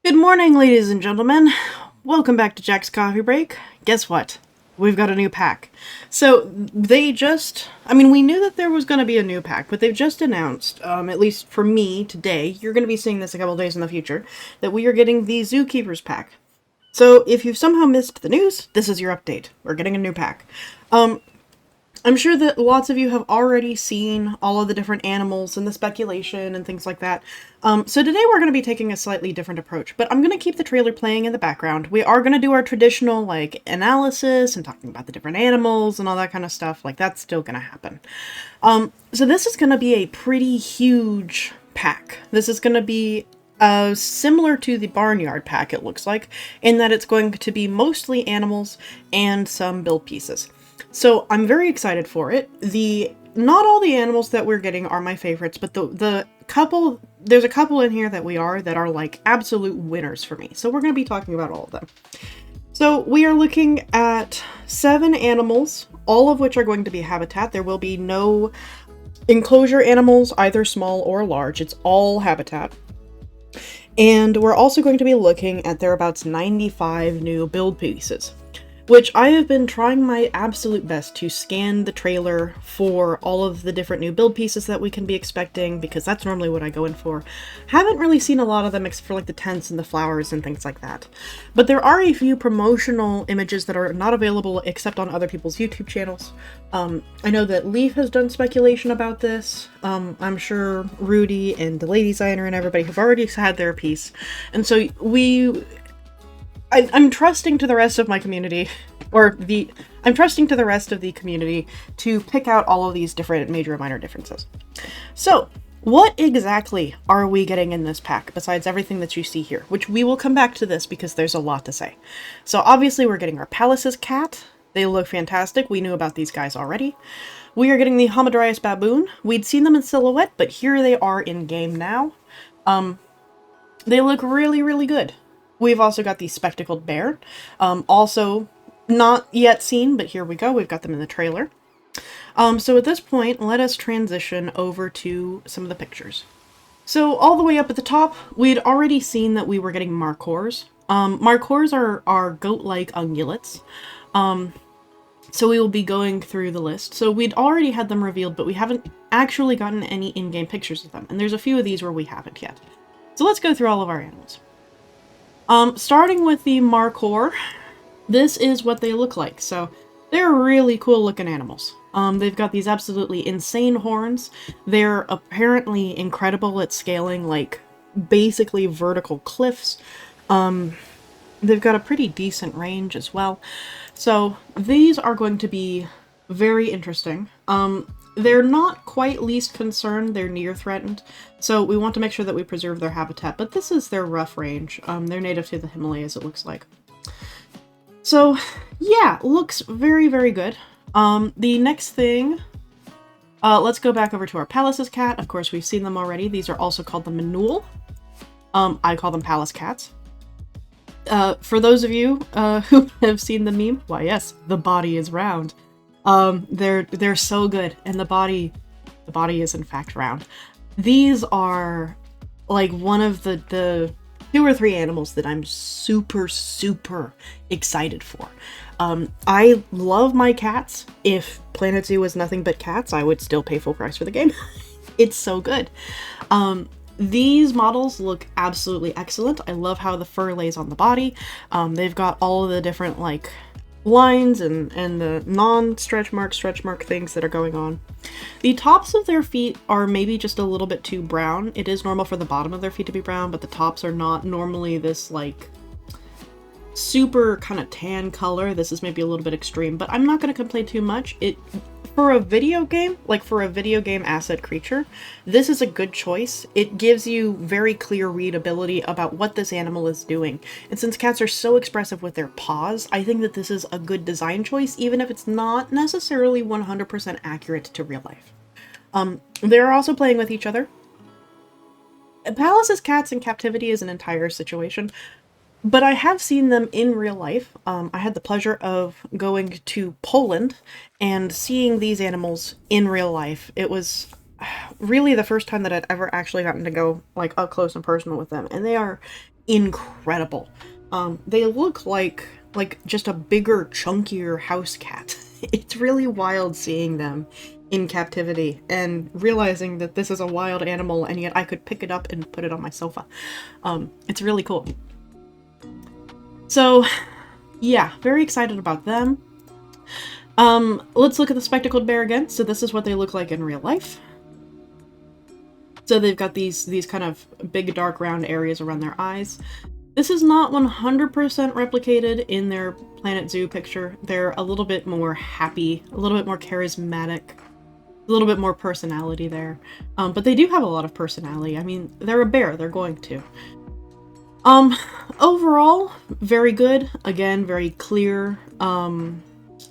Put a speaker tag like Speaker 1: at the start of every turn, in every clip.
Speaker 1: Good morning, ladies and gentlemen. Welcome back to Jack's Coffee Break. Guess what? We've got a new pack. We knew that there was going to be a new pack, but they've just announced, at least for me today, you're going to be seeing this a couple days in the future, that we are getting the Zookeepers pack. So if you've somehow missed the news, this is your update. We're getting a new pack. I'm sure that lots of you have already seen all of the different animals and the speculation and things like that. So today we're going to be taking a slightly different approach, but I'm going to keep the trailer playing in the background. We are going to do our traditional, analysis and talking about the different animals and all that kind of stuff. That's still going to happen. So this is going to be a pretty huge pack. This is going to be similar to the Barnyard pack, it looks like, in that it's going to be mostly animals and some build pieces. So I'm very excited for it. Not all the animals that we're getting are my favorites, but there's a couple in here that are like absolute winners for me. So we're going to be talking about all of them. So we are looking at 7 animals, all of which are going to be habitat. There will be no enclosure animals, either small or large. It's all habitat. And we're also going to be looking at thereabouts 95 new build pieces, which I have been trying my absolute best to scan the trailer for all of the different new build pieces that we can be expecting, because that's normally what I go in for. Haven't really seen a lot of them except for the tents and the flowers and things like that. But there are a few promotional images that are not available except on other people's YouTube channels. I know that Leaf has done speculation about this. I'm sure Rudy and the Lady Designer and everybody have already had their piece. And so I'm trusting to the rest of my community, I'm trusting to the rest of the community to pick out all of these different major and minor differences. So, what exactly are we getting in this pack, besides everything that you see here? Which we will come back to this because there's a lot to say. So obviously we're getting our Pallas's cat. They look fantastic. We knew about these guys already. We are getting the Hamadryas baboon. We'd seen them in silhouette, but here they are in game now. They look really, really good. We've also got the spectacled bear, also not yet seen, but here we go. We've got them in the trailer. So at this point, let us transition over to some of the pictures. So all the way up at the top, we'd already seen that we were getting markhors. Markhors are goat-like ungulates. So we will be going through the list. So we'd already had them revealed, but we haven't actually gotten any in-game pictures of them. And there's a few of these where we haven't yet. So let's go through all of our animals. Starting with the markhor, this is what they look like. So they're really cool looking animals. They've got these absolutely insane horns. They're apparently incredible at scaling, basically vertical cliffs. They've got a pretty decent range as well. So these are going to be very interesting. They're not quite least concern, they're near threatened, so we want to make sure that we preserve their habitat, but this is their rough range. They're native to the Himalayas, it looks like. So, yeah, looks very, very good. The next thing, let's go back over to our Pallas's cat. Of course, we've seen them already. These are also called the Manul. I call them Pallas cats. For those of you who have seen the meme, why yes, the body is round. They're so good, and the body is in fact round. These are like one of the 2 or 3 animals that I'm super, super excited for. I love my cats. If Planet Zoo was nothing but cats, I would still pay full price for the game. It's so good. These models look absolutely excellent. I love how the fur lays on the body. They've got all of the different lines and the non-stretch mark things that are going on. The tops of their feet are maybe just a little bit too brown. It is normal for the bottom of their feet to be brown, but the tops are not normally this super kind of tan color. This is maybe a little bit extreme, but I'm not going to complain too much. For a video game, for a video game asset creature, this is a good choice. It gives you very clear readability about what this animal is doing. And since cats are so expressive with their paws, I think that this is a good design choice, even if it's not necessarily 100% accurate to real life. They're also playing with each other. Pallas's cats in captivity is an entire situation. But I have seen them in real life. I had the pleasure of going to Poland and seeing these animals in real life. It was really the first time that I'd ever actually gotten to go like up close and personal with them, and they are incredible. They look like just a bigger, chunkier house cat. It's really wild seeing them in captivity and realizing that this is a wild animal and yet I could pick it up and put it on my sofa. It's really cool. So yeah, very excited about them. Let's look at the spectacled bear again. So this is what they look like in real life. So they've got these kind of big dark round areas around their eyes. This is not 100% replicated in their Planet Zoo picture. They're a little bit more happy, a little bit more charismatic, a little bit more personality there. But they do have a lot of personality. I mean, they're a bear, they're going to. Overall, very good. Again, very clear,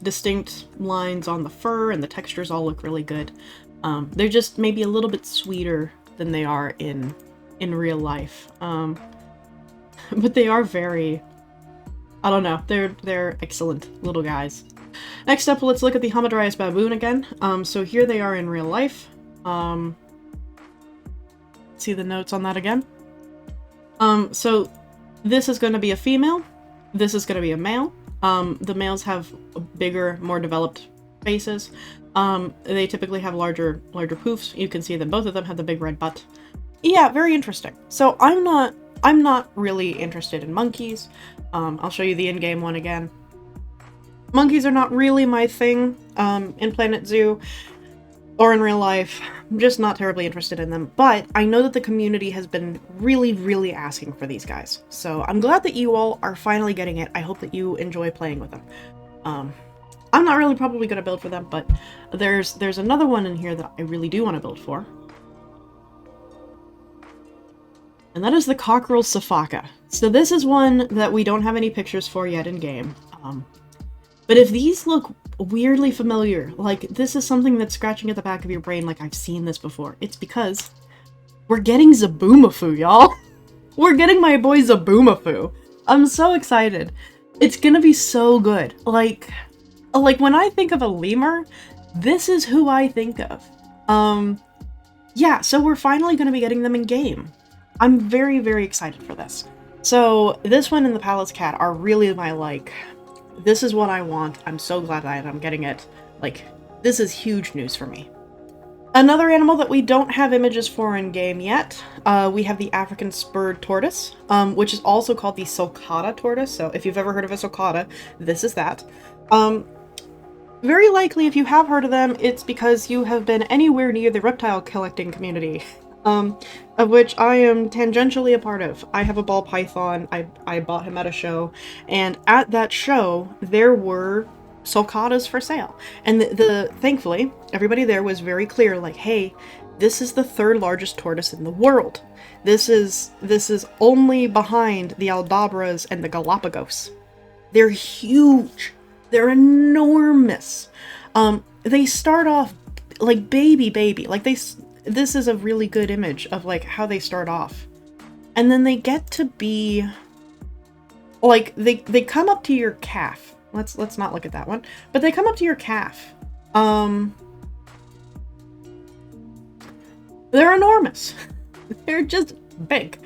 Speaker 1: distinct lines on the fur, and the textures all look really good. They're just maybe a little bit sweeter than they are in real life. But they are very, I don't know, they're excellent little guys. Next up, let's look at the Hamadryas baboon again. So here they are in real life. See the notes on that again. So this is going to be a female. This is going to be a male. The males have bigger, more developed faces. They typically have larger poofs. You can see that both of them have the big red butt. Yeah, very interesting. So I'm not really interested in monkeys. I'll show you the in-game one again. Monkeys are not really my thing in Planet Zoo or in real life. I'm just not terribly interested in them, but I know that the community has been really, really asking for these guys. So I'm glad that you all are finally getting it. I hope that you enjoy playing with them. I'm not really probably going to build for them, but there's another one in here that I really do want to build for. And that is the cockerel sifaka. So this is one that we don't have any pictures for yet in game. But if these look weirdly familiar, like this is something that's scratching at the back of your brain like I've seen this before, it's because we're getting Zaboomafoo, y'all. We're getting my boy Zaboomafoo. I'm so excited. It's gonna be so good. Like when I think of a lemur, this is who I think of. Yeah, so we're finally gonna be getting them in game. I'm very, very excited for this. So this one and the Palace Cat are really my this is what I want. I'm so glad that I'm getting it. Like, this is huge news for me. Another animal that we don't have images for in game yet, we have the African spurred tortoise, which is also called the sulcata tortoise. So if you've ever heard of a sulcata, this is that. Very likely, if you have heard of them, it's because you have been anywhere near the reptile collecting community. Of which I am tangentially a part of. I have a ball python. I bought him at a show, and at that show there were sulcatas for sale. And thankfully everybody there was very clear, like, hey, this is the third largest tortoise in the world. This is only behind the Aldabras and the Galapagos. They're huge. They're enormous. They start off like baby. Like this is a really good image of like how they start off. And then they get to be like they come up to your calf. Let's not look at that one. But they come up to your calf. They're enormous. They're just big.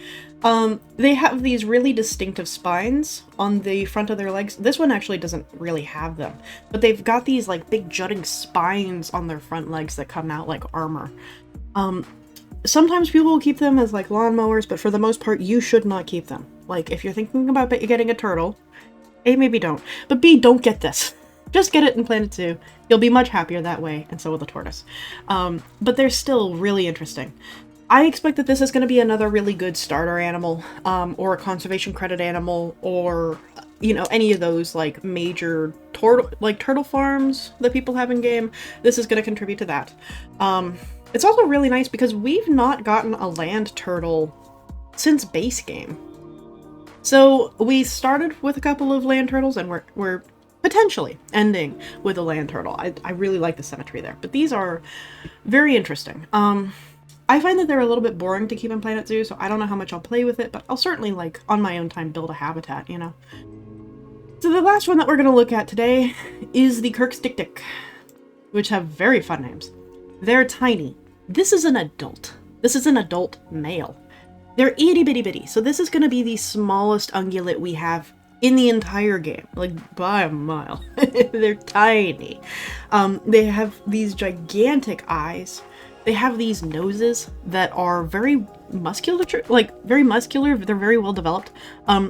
Speaker 1: They have these really distinctive spines on the front of their legs. This one actually doesn't really have them, but they've got these like big jutting spines on their front legs that come out like armor. Sometimes people will keep them as like lawnmowers, but for the most part, you should not keep them. Like, if you're thinking about getting a turtle, A, maybe don't, but B, don't get this. Just get it in Planet Zoo. You'll be much happier that way, and so will the tortoise. But they're still really interesting. I expect that this is going to be another really good starter animal, or a conservation credit animal, or, you know, any of those like major turtle farms that people have in game. This is going to contribute to that. It's also really nice because we've not gotten a land turtle since base game. So we started with a couple of land turtles, and we're potentially ending with a land turtle. I really like the symmetry there, but these are very interesting. I find that they're a little bit boring to keep in Planet Zoo, so I don't know how much I'll play with it, but I'll certainly, like, on my own time, build a habitat, you know? So the last one that we're going to look at today is the Kirkstick, which have very fun names. They're tiny. This is an adult. This is an adult male. They're itty bitty bitty, so this is going to be the smallest ungulate we have in the entire game, like by a mile. They're tiny. They have these gigantic eyes. They have these noses that are very muscular, very muscular. They're very well developed.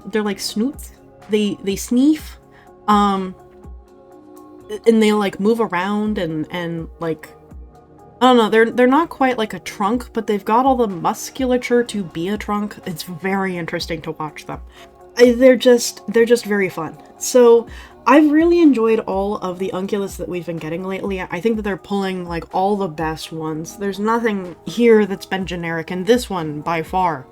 Speaker 1: They're like snoots. They sneef, and they like move around and like, I don't know, they're not quite like a trunk, but they've got all the musculature to be a trunk. It's very interesting to watch them. They're just very fun. So I've really enjoyed all of the ungulates that we've been getting lately. I think that they're pulling like all the best ones. There's nothing here that's been generic, and this one by far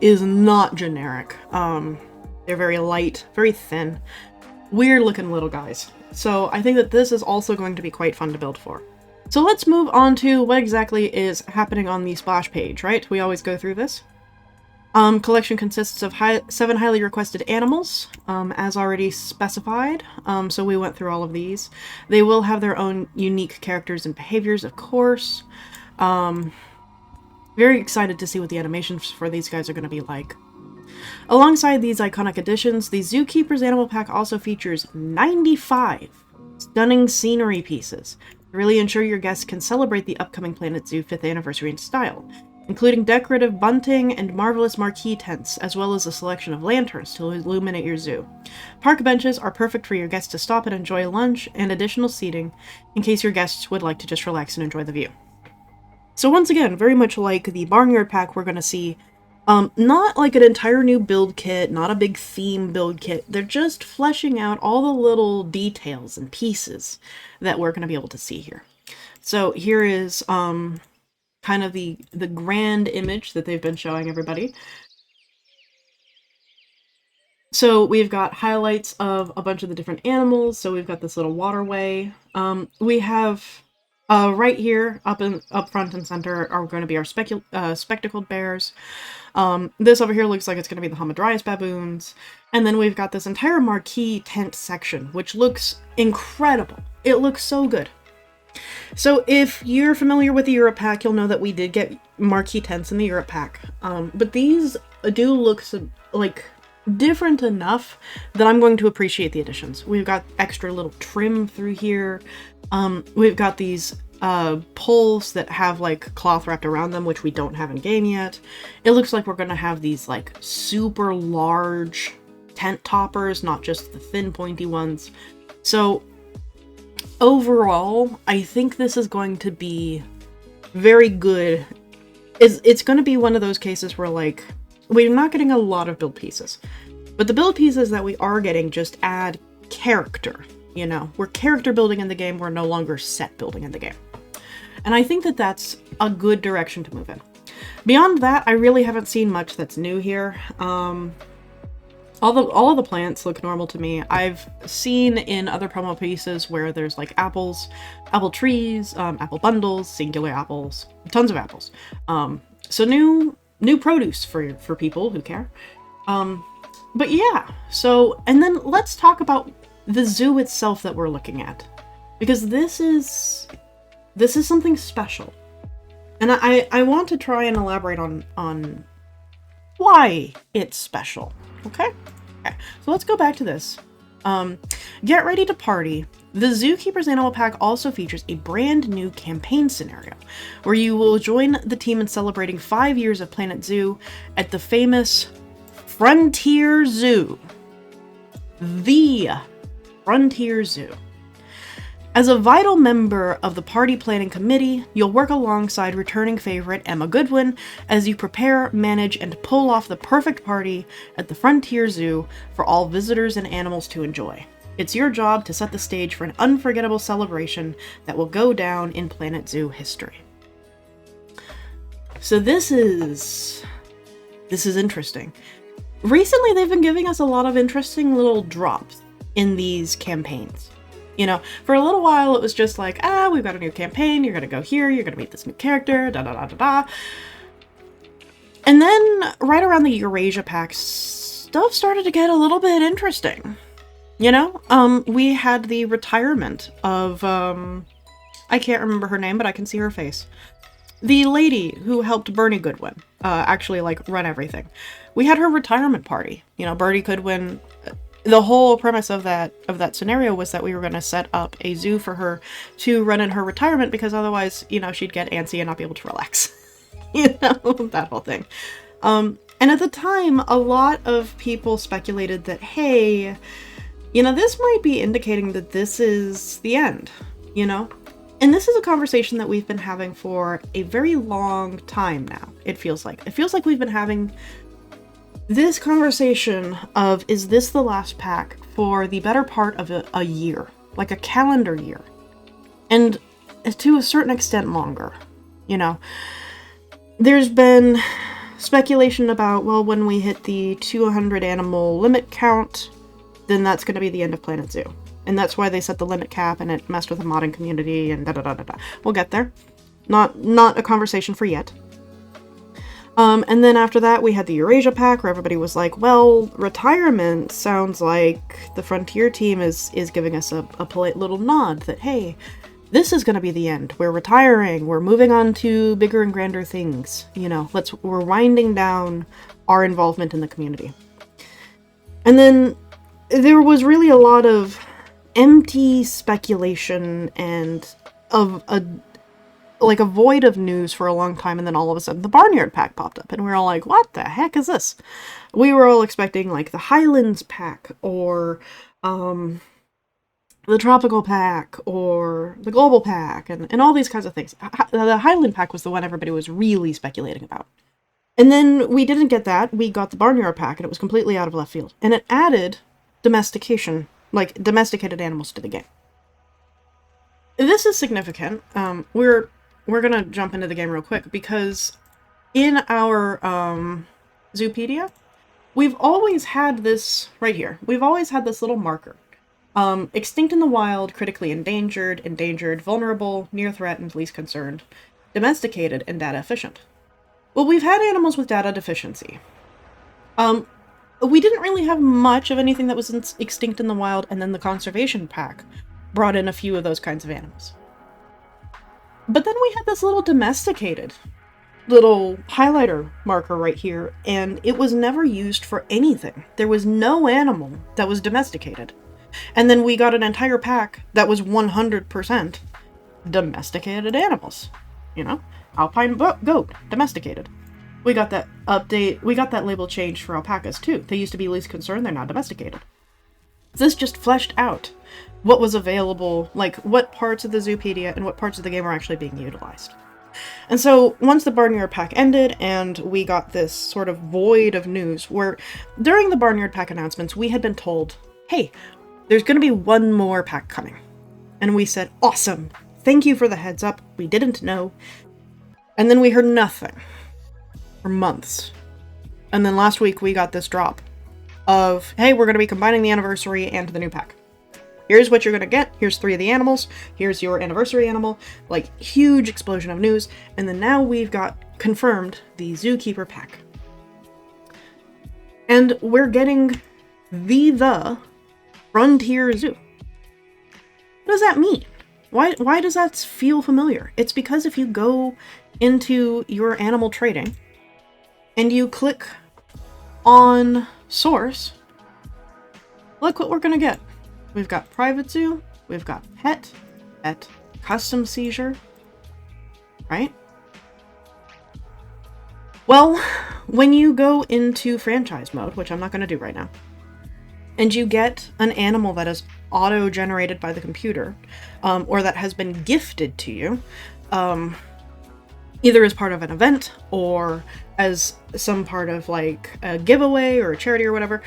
Speaker 1: is not generic. They're very light, very thin, weird looking little guys. So I think that this is also going to be quite fun to build for. So let's move on to what exactly is happening on the splash page, right? We always go through this. Collection consists of 7 highly requested animals, as already specified, so we went through all of these. They will have their own unique characters and behaviors, of course. Very excited to see what the animations for these guys are going to be like. Alongside these iconic additions, the Zookeepers Animal Pack also features 95 stunning scenery pieces to really ensure your guests can celebrate the upcoming Planet Zoo 5th anniversary in style, including decorative bunting and marvelous marquee tents, as well as a selection of lanterns to illuminate your zoo. Park benches are perfect for your guests to stop and enjoy lunch, and additional seating in case your guests would like to just relax and enjoy the view. So once again, very much like the Barnyard Pack, we're going to see not like an entire new build kit, not a big theme build kit. They're just fleshing out all the little details and pieces that we're going to be able to see here. So here is kind of the grand image that they've been showing everybody. So we've got highlights of a bunch of the different animals. So we've got this little waterway. We have right here, up front and center, are going to be our spectacled bears. This over here looks like it's going to be the Hamadryas baboons. And then we've got this entire marquee tent section, which looks incredible. It looks so good. So if you're familiar with the Europe pack, you'll know that we did get marquee tents in the Europe pack. But these do look like different enough that I'm going to appreciate the additions. We've got extra little trim through here. We've got these poles that have like cloth wrapped around them, which we don't have in game yet. It looks like we're going to have these like super large tent toppers, not just the thin pointy ones. So overall, I think this is going to be very good. It's going to be one of those cases where like we're not getting a lot of build pieces, but the build pieces that we are getting just add character. You know, we're character building in the game, we're no longer set building in the game. And I think that that's a good direction to move in. Beyond that, I really haven't seen much that's new here. All of the plants look normal to me. I've seen in other promo pieces where there's like apples, apple trees, apple bundles, singular apples, tons of apples. So new produce for people who care. But yeah, so, and then let's talk about the zoo itself that we're looking at, because this is something special, and I want to try and elaborate on why it's special. Okay, so let's go back to this. Get ready to party. The Zookeepers Animal Pack also features a brand new campaign scenario where you will join the team in celebrating 5 years of Planet Zoo at the famous Frontier Zoo. The Frontier Zoo. As a vital member of the party planning committee, you'll work alongside returning favorite Emma Goodwin as you prepare, manage, and pull off the perfect party at the Frontier Zoo for all visitors and animals to enjoy. It's your job to set the stage for an unforgettable celebration that will go down in Planet Zoo history. So this is interesting. Recently, they've been giving us a lot of interesting little drops in these campaigns. You know, for a little while it was just like, we've got a new campaign, you're gonna go here, you're gonna meet this new character, da-da-da-da-da. And then, right around the Eurasia pack, stuff started to get a little bit interesting. You know, we had the retirement of, I can't remember her name, but I can see her face. the lady who helped Bernie Goodwin actually like run everything. We had her retirement party. You know, Bernie Goodwin. The whole premise of that scenario was that we were going to set up a zoo for her to run in her retirement, because otherwise, you know, she'd get antsy and not be able to relax. You know, that whole thing. And at the time, a lot of people speculated that, hey, you know, this might be indicating that this is the end, you know? And this is a conversation that we've been having for a very long time now, it feels like. It feels like we've been having this conversation of, is this the last pack, for the better part of a year, like a calendar year. And to a certain extent longer, you know? There's been speculation about, well, when we hit the 200 animal limit count, then that's going to be the end of Planet Zoo. And that's why they set the limit cap, and it messed with the modding community, and da-da-da-da-da. We'll get there. Not a conversation for yet. And then after that, we had the Eurasia pack, where everybody was like, well, retirement sounds like the Frontier team is giving us a polite little nod that, hey, this is going to be the end. We're retiring. We're moving on to bigger and grander things. You know, we're winding down our involvement in the community. And then there was really a lot of empty speculation and of a void of news for a long time, and then all of a sudden the Barnyard pack popped up, and we were all like, what the heck is this? We were all expecting like the Highlands pack, or the Tropical pack, or the Global pack, and all these kinds of things. The Highland pack was the one everybody was really speculating about. And then we didn't get that. We got the Barnyard pack, and it was completely out of left field. And it added domestication, like domesticated animals to the game. This is significant. We're gonna jump into the game real quick, because in our Zoopedia, we've always had this right here. We've always had this little marker. Extinct in the wild, critically endangered, vulnerable, near threatened, least concerned, domesticated, and data efficient. Well, we've had animals with data deficiency. We didn't really have much of anything that was extinct in the wild, and then the conservation pack brought in a few of those kinds of animals. But then we had this little domesticated little highlighter marker right here, and it was never used for anything. There was no animal that was domesticated. And then we got an entire pack that was 100% domesticated animals. You know? Alpine goat, domesticated. We got that update, we got that label changed for alpacas too. They used to be least concerned, they're now domesticated. This just fleshed out what was available, like what parts of the Zoopedia and what parts of the game are actually being utilized. And so once the Barnyard pack ended and we got this sort of void of news, where during the Barnyard pack announcements we had been told, hey, there's going to be one more pack coming. And we said, awesome, thank you for the heads up, we didn't know. And then we heard nothing for months. And then last week we got this drop of, hey, we're going to be combining the anniversary and the new pack. Here's what you're going to get. Here's 3 of the animals. Here's your anniversary animal. Like, huge explosion of news. And then now we've got confirmed the Zookeeper pack. And we're getting the Frontier Zoo. What does that mean? Why does that feel familiar? It's because if you go into your animal trading and you click on source, look what we're going to get. We've got private zoo, we've got pet, custom seizure, right? Well, when you go into franchise mode, which I'm not going to do right now, and you get an animal that is auto-generated by the computer, or that has been gifted to you, either as part of an event or as some part of like a giveaway or a charity or whatever,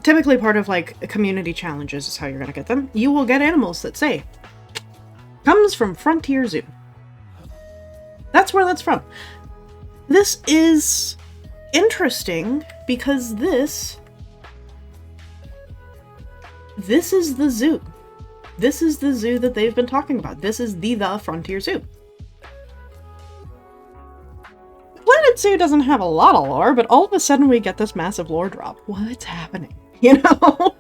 Speaker 1: typically part of like community challenges is how you're going to get them. You will get animals that say, comes from Frontier Zoo. That's where that's from. This is interesting because this is the zoo. This is the zoo that they've been talking about. This is the Frontier Zoo. Planet Zoo doesn't have a lot of lore, but all of a sudden we get this massive lore drop. What's happening? You know?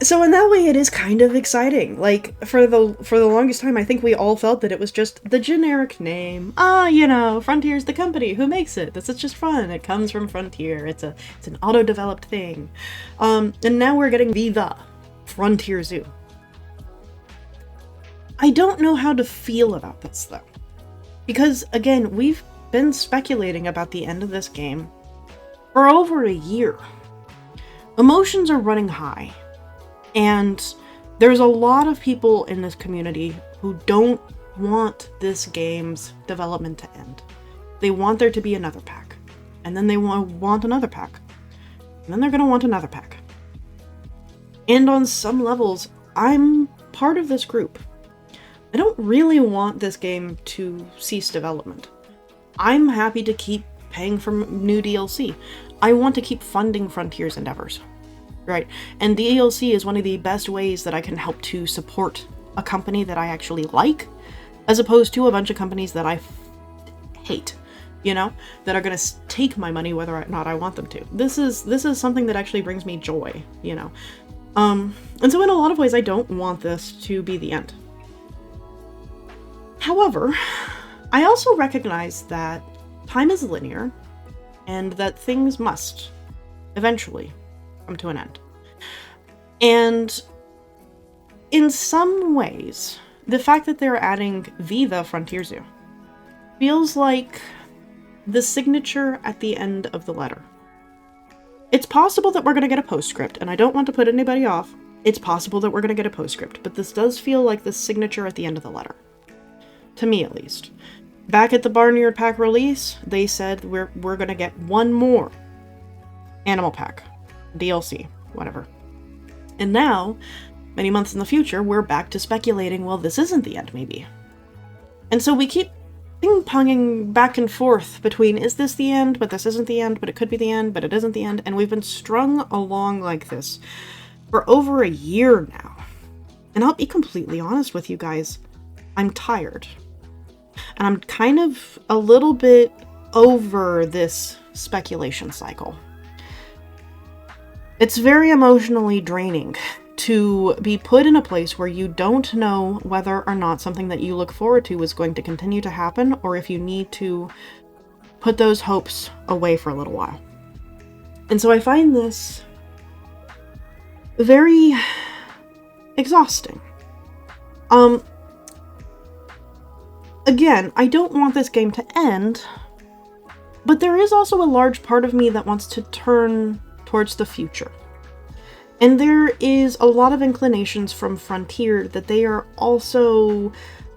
Speaker 1: So in that way, it is kind of exciting. Like, for the longest time, I think we all felt that it was just the generic name. Frontier's the company who makes it. This is just fun. It comes from Frontier. It's an auto-developed thing. And now we're getting the Frontier Zoo. I don't know how to feel about this, though. Because, again, we've been speculating about the end of this game for over a year. Emotions are running high. And there's a lot of people in this community who don't want this game's development to end. They want there to be another pack. And then they want another pack. And then they're going to want another pack. And on some levels, I'm part of this group. I don't really want this game to cease development. I'm happy to keep paying for new DLC. I want to keep funding Frontier's endeavors. Right? And DLC is one of the best ways that I can help to support a company that I actually like, as opposed to a bunch of companies that I hate, that are going to take my money whether or not I want them to. This is something that actually brings me joy, And so in a lot of ways, I don't want this to be the end. However, I also recognize that time is linear and that things must eventually come to an end. And in some ways, the fact that they're adding the Frontier Zoo feels like the signature at the end of the letter. It's possible that we're going to get a postscript, and I don't want to put anybody off. It's possible that we're going to get a postscript, but this does feel like the signature at the end of the letter. To me, at least. Back at the Barnyard Pack release, they said we're going to get one more Animal Pack, DLC, whatever. And now, many months in the future, we're back to speculating, well, this isn't the end, maybe. And so we keep ping-ponging back and forth between, is this the end, but this isn't the end, but it could be the end, but it isn't the end, and we've been strung along like this for over a year now. And I'll be completely honest with you guys, I'm tired. And I'm kind of a little bit over this speculation cycle. It's very emotionally draining to be put in a place where you don't know whether or not something that you look forward to is going to continue to happen, or if you need to put those hopes away for a little while. And so I find this very exhausting. Again, I don't want this game to end, but there is also a large part of me that wants to turn towards the future. And there is a lot of inclinations from Frontier that they are also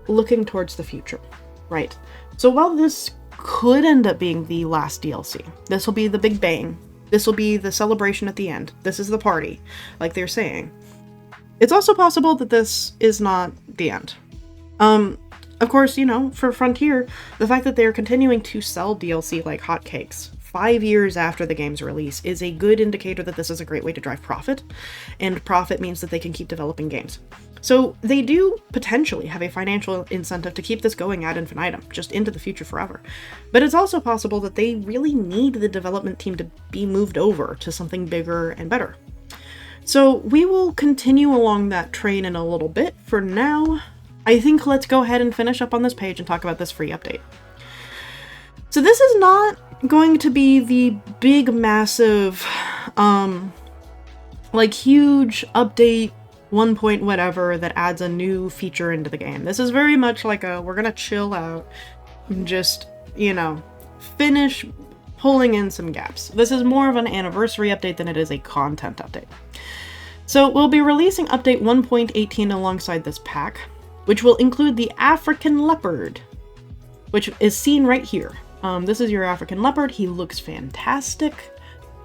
Speaker 1: looking towards the future, right? So while this could end up being the last DLC, this will be the big bang, this will be the celebration at the end, this is the party, like they're saying, it's also possible that this is not the end. Of course, for Frontier, the fact that they're continuing to sell DLC like hotcakes 5 years after the game's release is a good indicator that this is a great way to drive profit, and profit means that they can keep developing games. So they do potentially have a financial incentive to keep this going ad infinitum, just into the future forever. But it's also possible that they really need the development team to be moved over to something bigger and better. So we will continue along that train in a little bit. For now, I think let's go ahead and finish up on this page and talk about this free update. So this is not going to be the big, massive, huge update 1 point whatever that adds a new feature into the game. This is very much like we're gonna chill out and just, finish pulling in some gaps. This is more of an anniversary update than it is a content update. So we'll be releasing update 1.18 alongside this pack, which will include the African leopard, which is seen right here. This is your African leopard. He looks fantastic.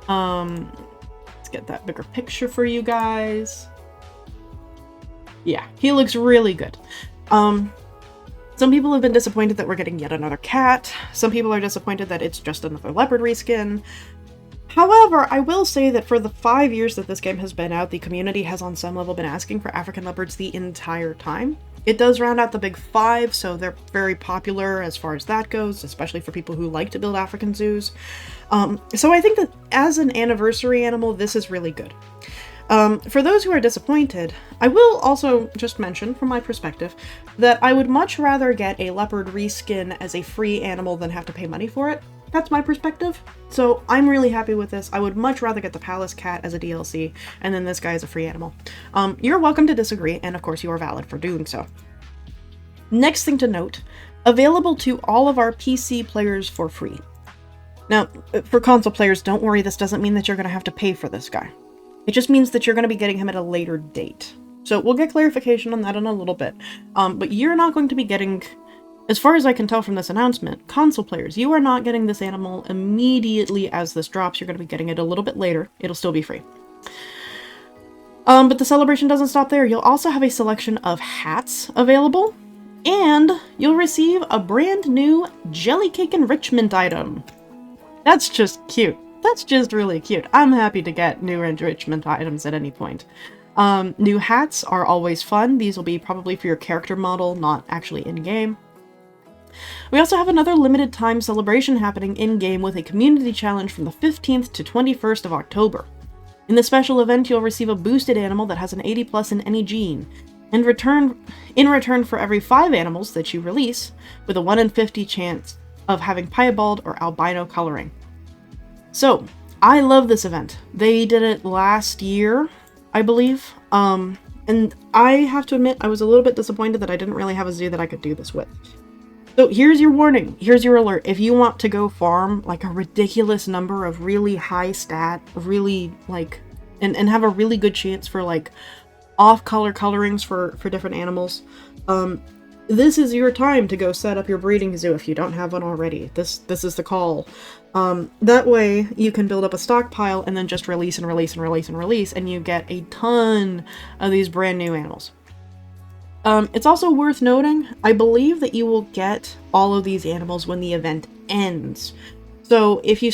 Speaker 1: Let's get that bigger picture for you guys. Yeah, he looks really good. Some people have been disappointed that we're getting yet another cat. Some people are disappointed that it's just another leopard reskin. However, I will say that for the 5 years that this game has been out, the community has on some level been asking for African leopards the entire time. It does round out the big 5, so they're very popular as far as that goes, especially for people who like to build African zoos. So I think that as an anniversary animal, this is really good. For those who are disappointed, I will also just mention, from my perspective, that I would much rather get a leopard reskin as a free animal than have to pay money for it. That's my perspective. So I'm really happy with this. I would much rather get the palace cat as a DLC, and then this guy as a free animal. You're welcome to disagree, and of course you are valid for doing so. Next thing to note, available to all of our PC players for free. Now, for console players, don't worry, this doesn't mean that you're going to have to pay for this guy. It just means that you're going to be getting him at a later date. So we'll get clarification on that in a little bit. But you're not going to be getting, as far as I can tell from this announcement, console players, you are not getting this animal immediately as this drops. You're going to be getting it a little bit later. It'll still be free. But the celebration doesn't stop there. You'll also have a selection of hats available, and you'll receive a brand new jelly cake enrichment item. That's just cute. That's just really cute. I'm happy to get new enrichment items at any point. New hats are always fun. These will be probably for your character model, not actually in-game. We also have another limited time celebration happening in-game with a community challenge from the 15th to 21st of October. In the special event, you'll receive a boosted animal that has an 80+ in any gene, and in return for every 5 animals that you release, with a 1 in 50 chance of having piebald or albino coloring. So, I love this event. They did it last year, I believe, and I have to admit I was a little bit disappointed that I didn't really have a zoo that I could do this with. So here's your warning, here's your alert. If you want to go farm like a ridiculous number of really high stat, really like, and have a really good chance for like off-color colorings for different animals, this is your time to go set up your breeding zoo if you don't have one already. This is the call. That way you can build up a stockpile and then just release and release and release and release, and you get a ton of these brand new animals. It's also worth noting, I believe that you will get all of these animals when the event ends. So if you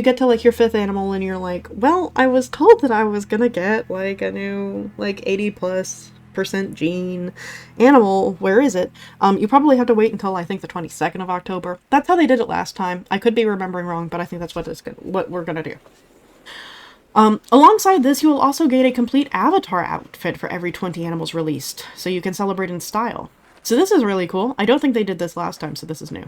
Speaker 1: get to like your 5th animal and you're like, well, I was told that I was gonna get like a new like 80+ % gene animal, where is it? You probably have to wait until I think the 22nd of October. That's how they did it last time. I could be remembering wrong, but I think that's what we're gonna do. Alongside this, you will also gain a complete avatar outfit for every 20 animals released, so you can celebrate in style. So this is really cool. I don't think they did this last time, so this is new.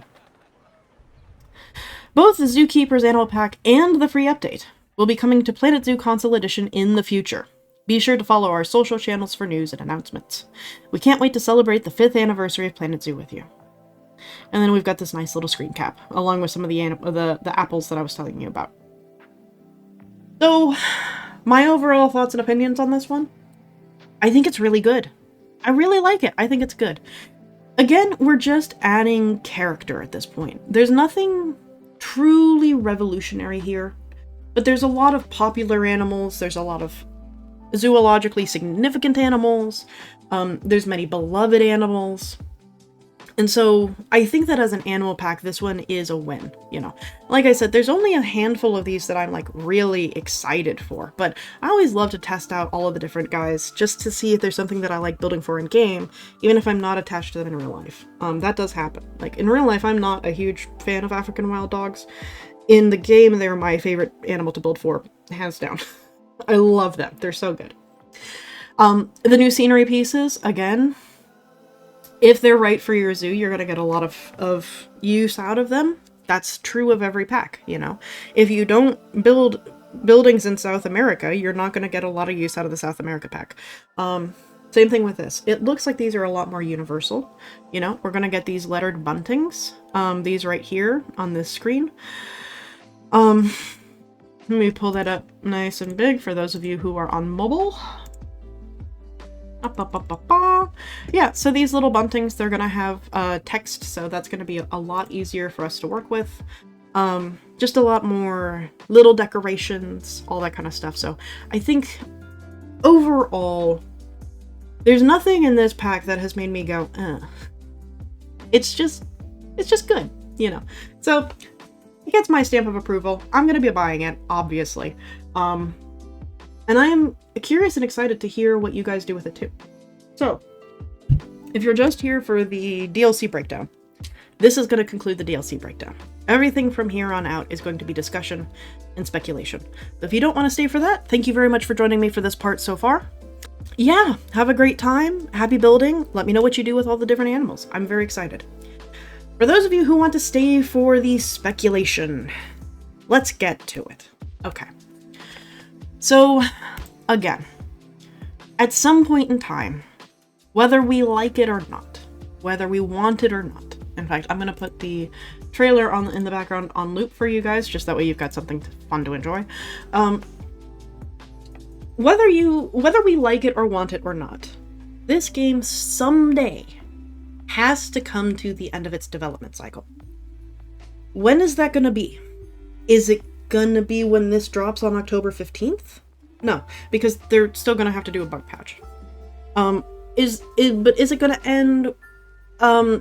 Speaker 1: Both the Zookeepers Animal Pack and the free update will be coming to Planet Zoo Console Edition in the future. Be sure to follow our social channels for news and announcements. We can't wait to celebrate the 5th anniversary of Planet Zoo with you. And then we've got this nice little screen cap, along with some of the apples that I was telling you about. So, my overall thoughts and opinions on this one? I think it's really good. I really like it. I think it's good. Again, we're just adding character at this point. There's nothing truly revolutionary here, but there's a lot of popular animals, there's a lot of zoologically significant animals, there's many beloved animals, and so I think that as an animal pack, this one is a win, you know. Like I said, there's only a handful of these that I'm like really excited for, but I always love to test out all of the different guys just to see if there's something that I like building for in game, even if I'm not attached to them in real life. That does happen. Like in real life, I'm not a huge fan of African wild dogs. In the game, they're my favorite animal to build for, hands down. I love them. They're so good. The new scenery pieces, again, if they're right for your zoo, you're going to get a lot of use out of them. That's true of every pack, you know. If you don't build buildings in South America, you're not going to get a lot of use out of the South America pack. Same thing with this. It looks like these are a lot more universal. You know, we're going to get these lettered buntings. These right here on this screen. Let me pull that up nice and big for those of you who are on mobile. Yeah, so these little buntings, they're gonna have text, so that's gonna be a lot easier for us to work with. Just a lot more little decorations, all that kind of stuff. So I think overall, there's nothing in this pack that has made me go, It's just good, you know. So it gets my stamp of approval. I'm gonna be buying it, obviously. And I am curious and excited to hear what you guys do with it too. So, if you're just here for the DLC breakdown, this is going to conclude the DLC breakdown. Everything from here on out is going to be discussion and speculation. If you don't want to stay for that, thank you very much for joining me for this part so far. Yeah, have a great time. Happy building. Let me know what you do with all the different animals. I'm very excited. For those of you who want to stay for the speculation, let's get to it. Okay. So, again, at some point in time, whether we like it or not, whether we want it or not, in fact, I'm going to put the trailer in the background on loop for you guys, just that way you've got something fun to enjoy. Whether we like it or want it or not, this game someday has to come to the end of its development cycle. When is that going to be? Is it going to be when this drops on October 15th? No, because they're still going to have to do a bug patch. But is it going to end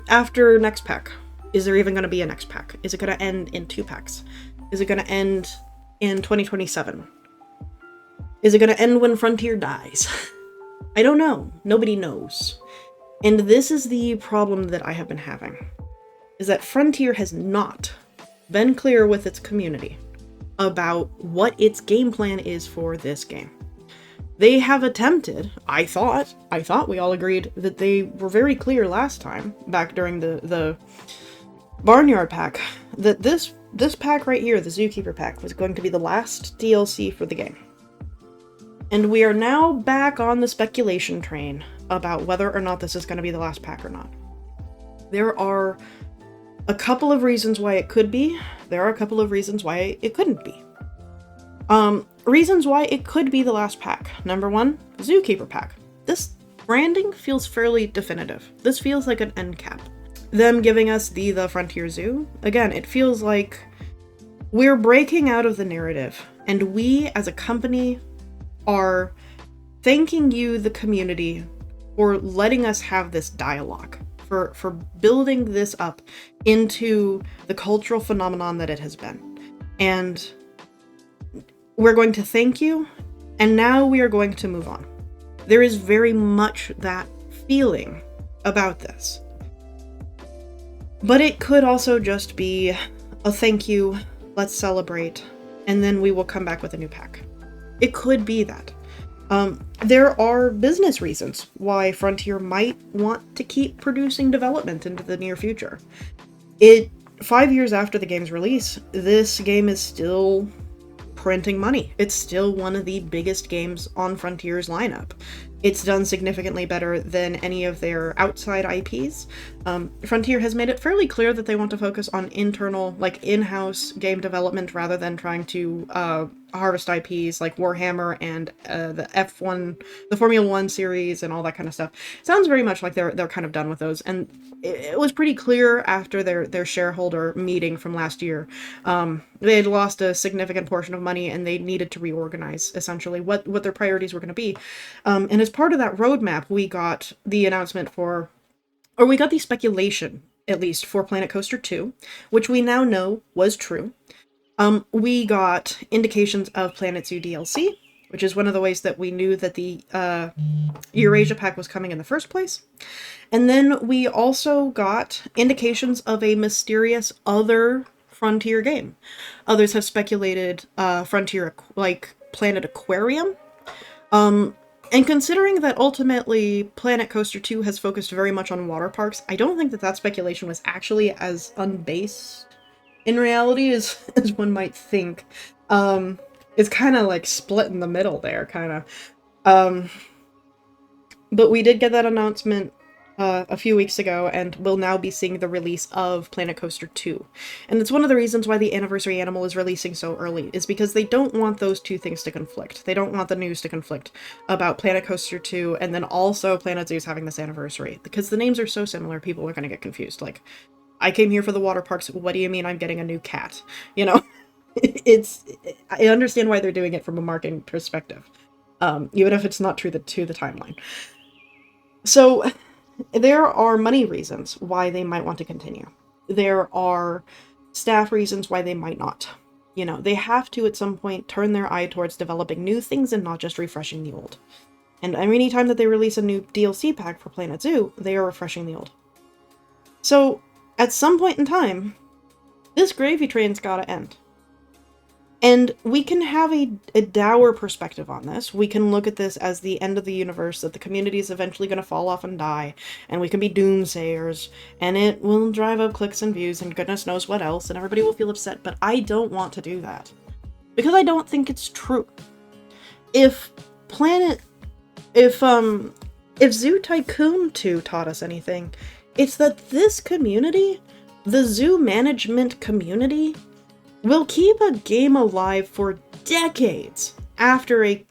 Speaker 1: after next pack? Is there even going to be a next pack? Is it going to end in 2 packs? Is it going to end in 2027? Is it going to end when Frontier dies? I don't know. Nobody knows. And this is the problem that I have been having, is that Frontier has not been clear with its community about what its game plan is for this game. They have attempted, I thought we all agreed that they were very clear last time, back during the Barnyard pack, that this pack right here, the Zookeeper pack, was going to be the last DLC for the game. And we are now back on the speculation train about whether or not this is going to be the last pack or not. There are a couple of reasons why it could be. There are a couple of reasons why it couldn't be. Reasons why it could be the last pack. Number 1, Zookeeper pack. This branding feels fairly definitive. This feels like an end cap. Them giving us the Frontier Zoo. Again, it feels like we're breaking out of the narrative, and we as a company are thanking you, the community, for letting us have this dialogue, for building this up into the cultural phenomenon that it has been. And we're going to thank you, and now we are going to move on. There is very much that feeling about this. But it could also just be a thank you, let's celebrate, and then we will come back with a new pack. It could be that. There are business reasons why Frontier might want to keep producing development into the near future. 5 years after the game's release, this game is still printing money. It's still one of the biggest games on Frontier's lineup. It's done significantly better than any of their outside IPs. Frontier has made it fairly clear that they want to focus on internal, like in-house game development rather than trying to harvest IPs like Warhammer and the F1, the Formula 1 series and all that kind of stuff. Sounds very much like they're kind of done with those. And it was pretty clear after their shareholder meeting from last year. They had lost a significant portion of money and they needed to reorganize essentially what their priorities were going to be. And as part of that roadmap, we got the announcement we got the speculation, at least, for Planet Coaster 2, which we now know was true. We got indications of Planet Zoo DLC, which is one of the ways that we knew that the Eurasia pack was coming in the first place. And then we also got indications of a mysterious other Frontier game. Others have speculated Frontier, like Planet Aquarium. And considering that ultimately Planet Coaster 2 has focused very much on water parks, I don't think that speculation was actually as unbased in reality as one might think. It's kind of like split in the middle there, kind of. But we did get that announcement a few weeks ago, and we'll now be seeing the release of Planet Coaster 2. And it's one of the reasons why the anniversary animal is releasing so early, is because they don't want those two things to conflict. They don't want the news to conflict about Planet Coaster 2 and then also Planet Zoo's having this anniversary. Because the names are so similar, people are going to get confused. Like, I came here for the water parks, what do you mean I'm getting a new cat? You know? I understand why they're doing it from a marketing perspective. Even if it's not true to the timeline. So there are money reasons why they might want to continue. There are staff reasons why they might not. You know, they have to at some point turn their eye towards developing new things and not just refreshing the old. And any time that they release a new DLC pack for Planet Zoo, they are refreshing the old. So at some point in time, This gravy train's gotta end. And we can have a dour perspective on this. We can look at this as the end of the universe, that the community is eventually going to fall off and die, and we can be doomsayers, and it will drive up clicks and views and goodness knows what else, and everybody will feel upset, but I don't want to do that. Because I don't think it's true. If Zoo Tycoon 2 taught us anything, it's that this community, the zoo management community, will keep a game alive for decades after a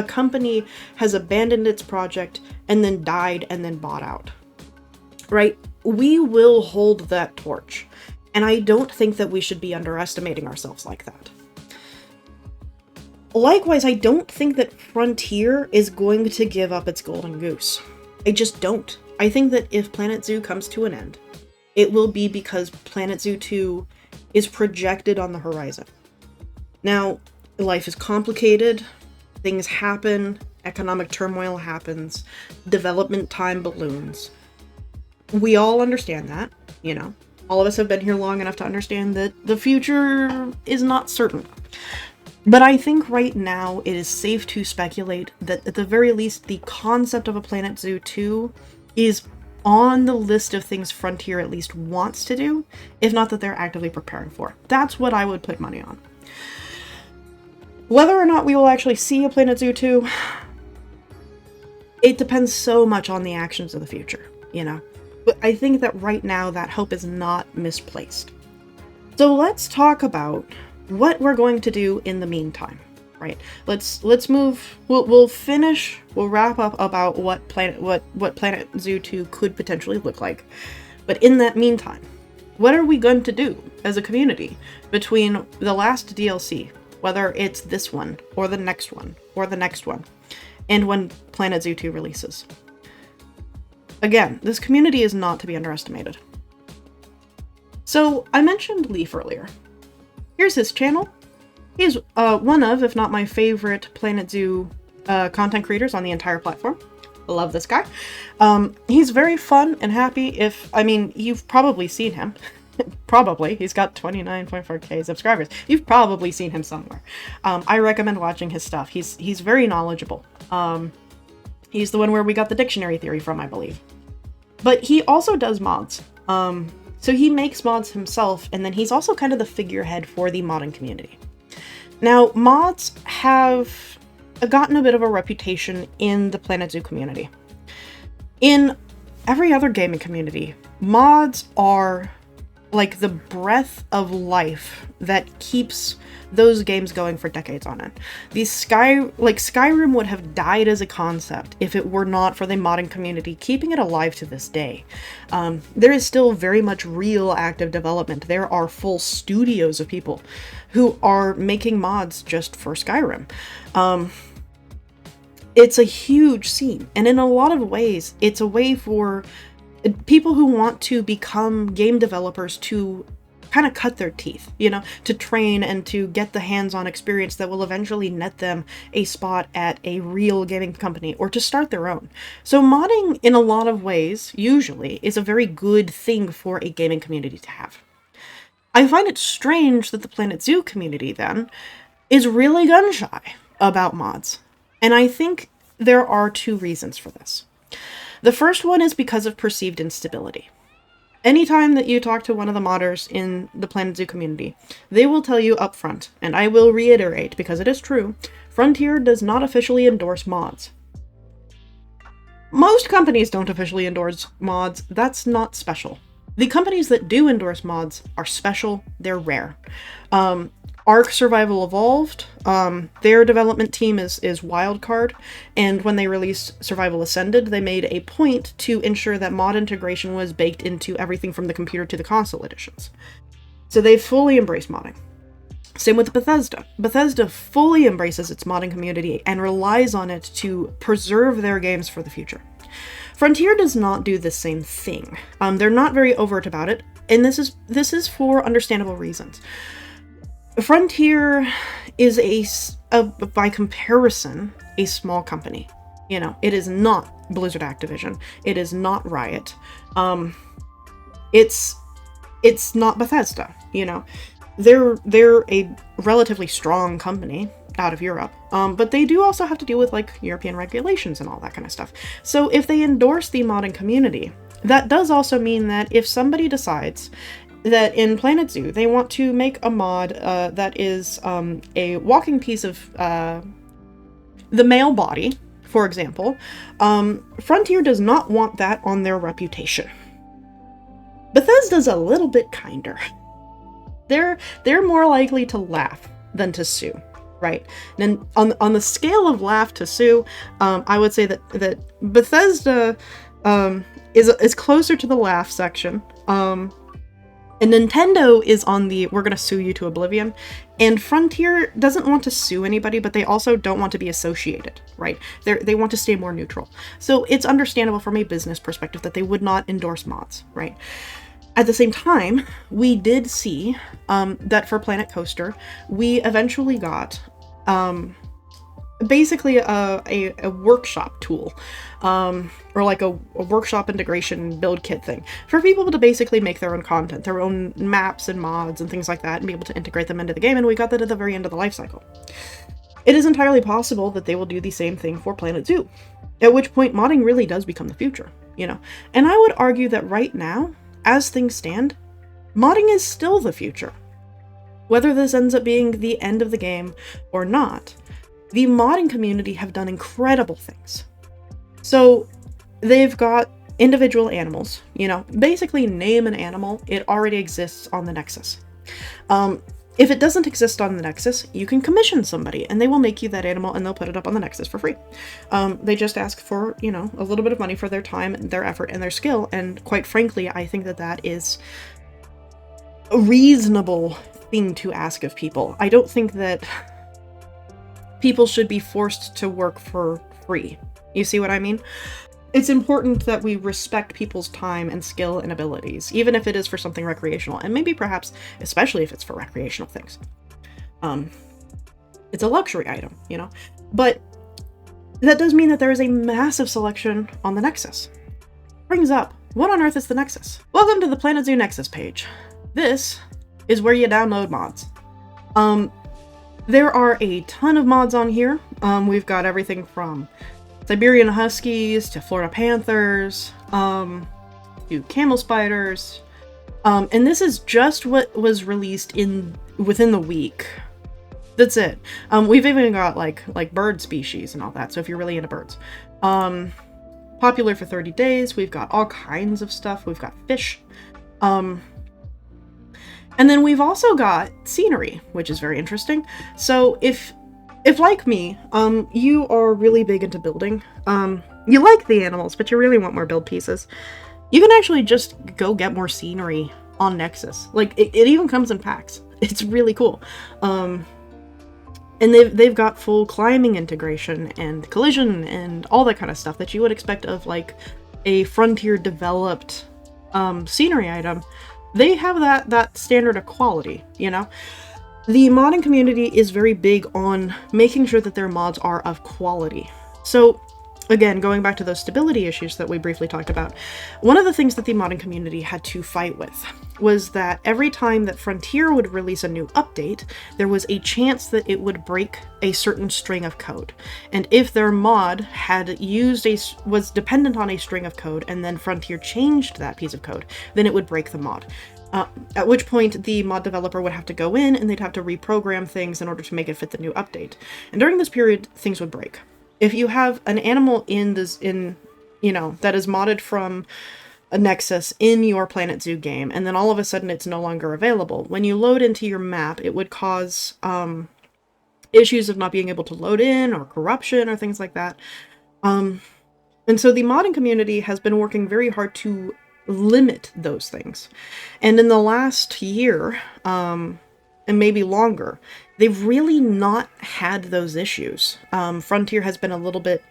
Speaker 1: company has abandoned its project and then died and then bought out. Right? We will hold that torch. And I don't think that we should be underestimating ourselves like that. Likewise, I don't think that Frontier is going to give up its golden goose. I just don't. I think that if Planet Zoo comes to an end, it will be because Planet Zoo 2 is projected on the horizon. Now, life is complicated, things happen, economic turmoil happens, development time balloons. We all understand that, you know. All of us have been here long enough to understand that the future is not certain. But I think right now it is safe to speculate that at the very least the concept of a Planet Zoo 2 is on the list of things Frontier at least wants to do, if not that they're actively preparing for. That's what I would put money on. Whether or not we will actually see a Planet Zoo 2, it depends so much on the actions of the future, you know? But I think that right now that hope is not misplaced. So let's talk about what we're going to do in the meantime, right? Let's move. We'll wrap up about what Planet Zoo 2 could potentially look like. But in that meantime, what are we going to do as a community between the last DLC, whether it's this one or the next one or the next one, and when Planet Zoo 2 releases? Again, this community is not to be underestimated. So I mentioned Leaf earlier. Here's his channel. He's one of, if not my favorite, Planet Zoo content creators on the entire platform. I love this guy. He's very fun and happy. You've probably seen him. Probably. He's got 29.4k subscribers. You've probably seen him somewhere. I recommend watching his stuff. He's very knowledgeable. He's the one where we got the dictionary theory from, I believe. But he also does mods. So he makes mods himself, and then he's also kind of the figurehead for the modding community. Now, mods have gotten a bit of a reputation in the Planet Zoo community. In every other gaming community, mods are like the breath of life that keeps those games going for decades on end. Skyrim would have died as a concept if it were not for the modding community keeping it alive to this day. There is still very much real active development. There are full studios of people who are making mods just for Skyrim. It's a huge scene, and in a lot of ways, it's a way for people who want to become game developers to kind of cut their teeth, you know, to train and to get the hands-on experience that will eventually net them a spot at a real gaming company or to start their own. So modding, in a lot of ways, usually, is a very good thing for a gaming community to have. I find it strange that the Planet Zoo community, then, is really gun-shy about mods. And I think there are two reasons for this. The first one is because of perceived instability. Anytime that you talk to one of the modders in the Planet Zoo community, they will tell you up front, and I will reiterate because it is true, Frontier does not officially endorse mods. Most companies don't officially endorse mods. That's not special. The companies that do endorse mods are special. They're rare. Ark Survival Evolved, their development team is Wildcard, and when they released Survival Ascended, they made a point to ensure that mod integration was baked into everything from the computer to the console editions. So they fully embrace modding. Same with Bethesda. Bethesda fully embraces its modding community and relies on it to preserve their games for the future. Frontier does not do the same thing. They're not very overt about it, and this is for understandable reasons. Frontier is by comparison, a small company. You know, it is not Blizzard Activision. It is not Riot. It's it's not Bethesda, you know. They're a relatively strong company out of Europe, but they do also have to deal with like European regulations and all that kind of stuff. So if they endorse the modding community, that does also mean that if somebody decides that in Planet Zoo they want to make a mod that is a walking piece of the male body, for example, Frontier does not want that on their reputation. Bethesda's a little bit kinder. They're more likely to laugh than to sue, right? And on the scale of laugh to sue, I would say that Bethesda is closer to the laugh section. And Nintendo is on the we're gonna sue you to oblivion, and Frontier doesn't want to sue anybody, but they also don't want to be associated, right? They want to stay more neutral. So it's understandable from a business perspective that they would not endorse mods, right? At the same time, we did see that for Planet Coaster, we eventually got basically a workshop tool, or like a workshop integration build kit thing for people to basically make their own content, their own maps and mods and things like that, and be able to integrate them into the game, and we got that at the very end of the life cycle. It is entirely possible that they will do the same thing for Planet Zoo, at which point modding really does become the future, you know? And I would argue that right now, as things stand, modding is still the future. Whether this ends up being the end of the game or not, the modding community have done incredible things. So they've got individual animals, you know, basically name an animal, it already exists on the Nexus. If it doesn't exist on the Nexus, you can commission somebody and they will make you that animal and they'll put it up on the Nexus for free. They just ask for, you know, a little bit of money for their time, their effort, and their skill. And quite frankly, I think that that is a reasonable thing to ask of people. I don't think that people should be forced to work for free. You see what I mean? It's important that we respect people's time and skill and abilities, even if it is for something recreational, and maybe perhaps, especially if it's for recreational things. It's a luxury item, you know? But that does mean that there is a massive selection on the Nexus. Brings up, what on earth is the Nexus? Welcome to the Planet Zoo Nexus page. This is where you download mods. There are a ton of mods on here. We've got everything from Siberian Huskies to Florida Panthers, to camel spiders, and this is just what was released within the week. That's it. We've even got like bird species and all that. So if you're really into birds, popular for 30 days. We've got all kinds of stuff. We've got fish, and then we've also got scenery, which is very interesting. So if like me, you are really big into building, you like the animals, but you really want more build pieces, you can actually just go get more scenery on Nexus. Like, it even comes in packs. It's really cool. And they've got full climbing integration and collision and all that kind of stuff that you would expect of, like, a Frontier developed scenery item. They have that standard of quality, you know? The modding community is very big on making sure that their mods are of quality. So, again, going back to those stability issues that we briefly talked about, one of the things that the modding community had to fight with was that every time that Frontier would release a new update, there was a chance that it would break a certain string of code. And if their mod had was dependent on a string of code, and then Frontier changed that piece of code, then it would break the mod. At which point the mod developer would have to go in and they'd have to reprogram things in order to make it fit the new update. And during this period, things would break. If you have an animal that is modded from a Nexus in your Planet Zoo game, and then all of a sudden it's no longer available, when you load into your map, it would cause issues of not being able to load in, or corruption, or things like that. And so the modding community has been working very hard to limit those things. And in the last year, and maybe longer, they've really not had those issues. Frontier has been a little bit,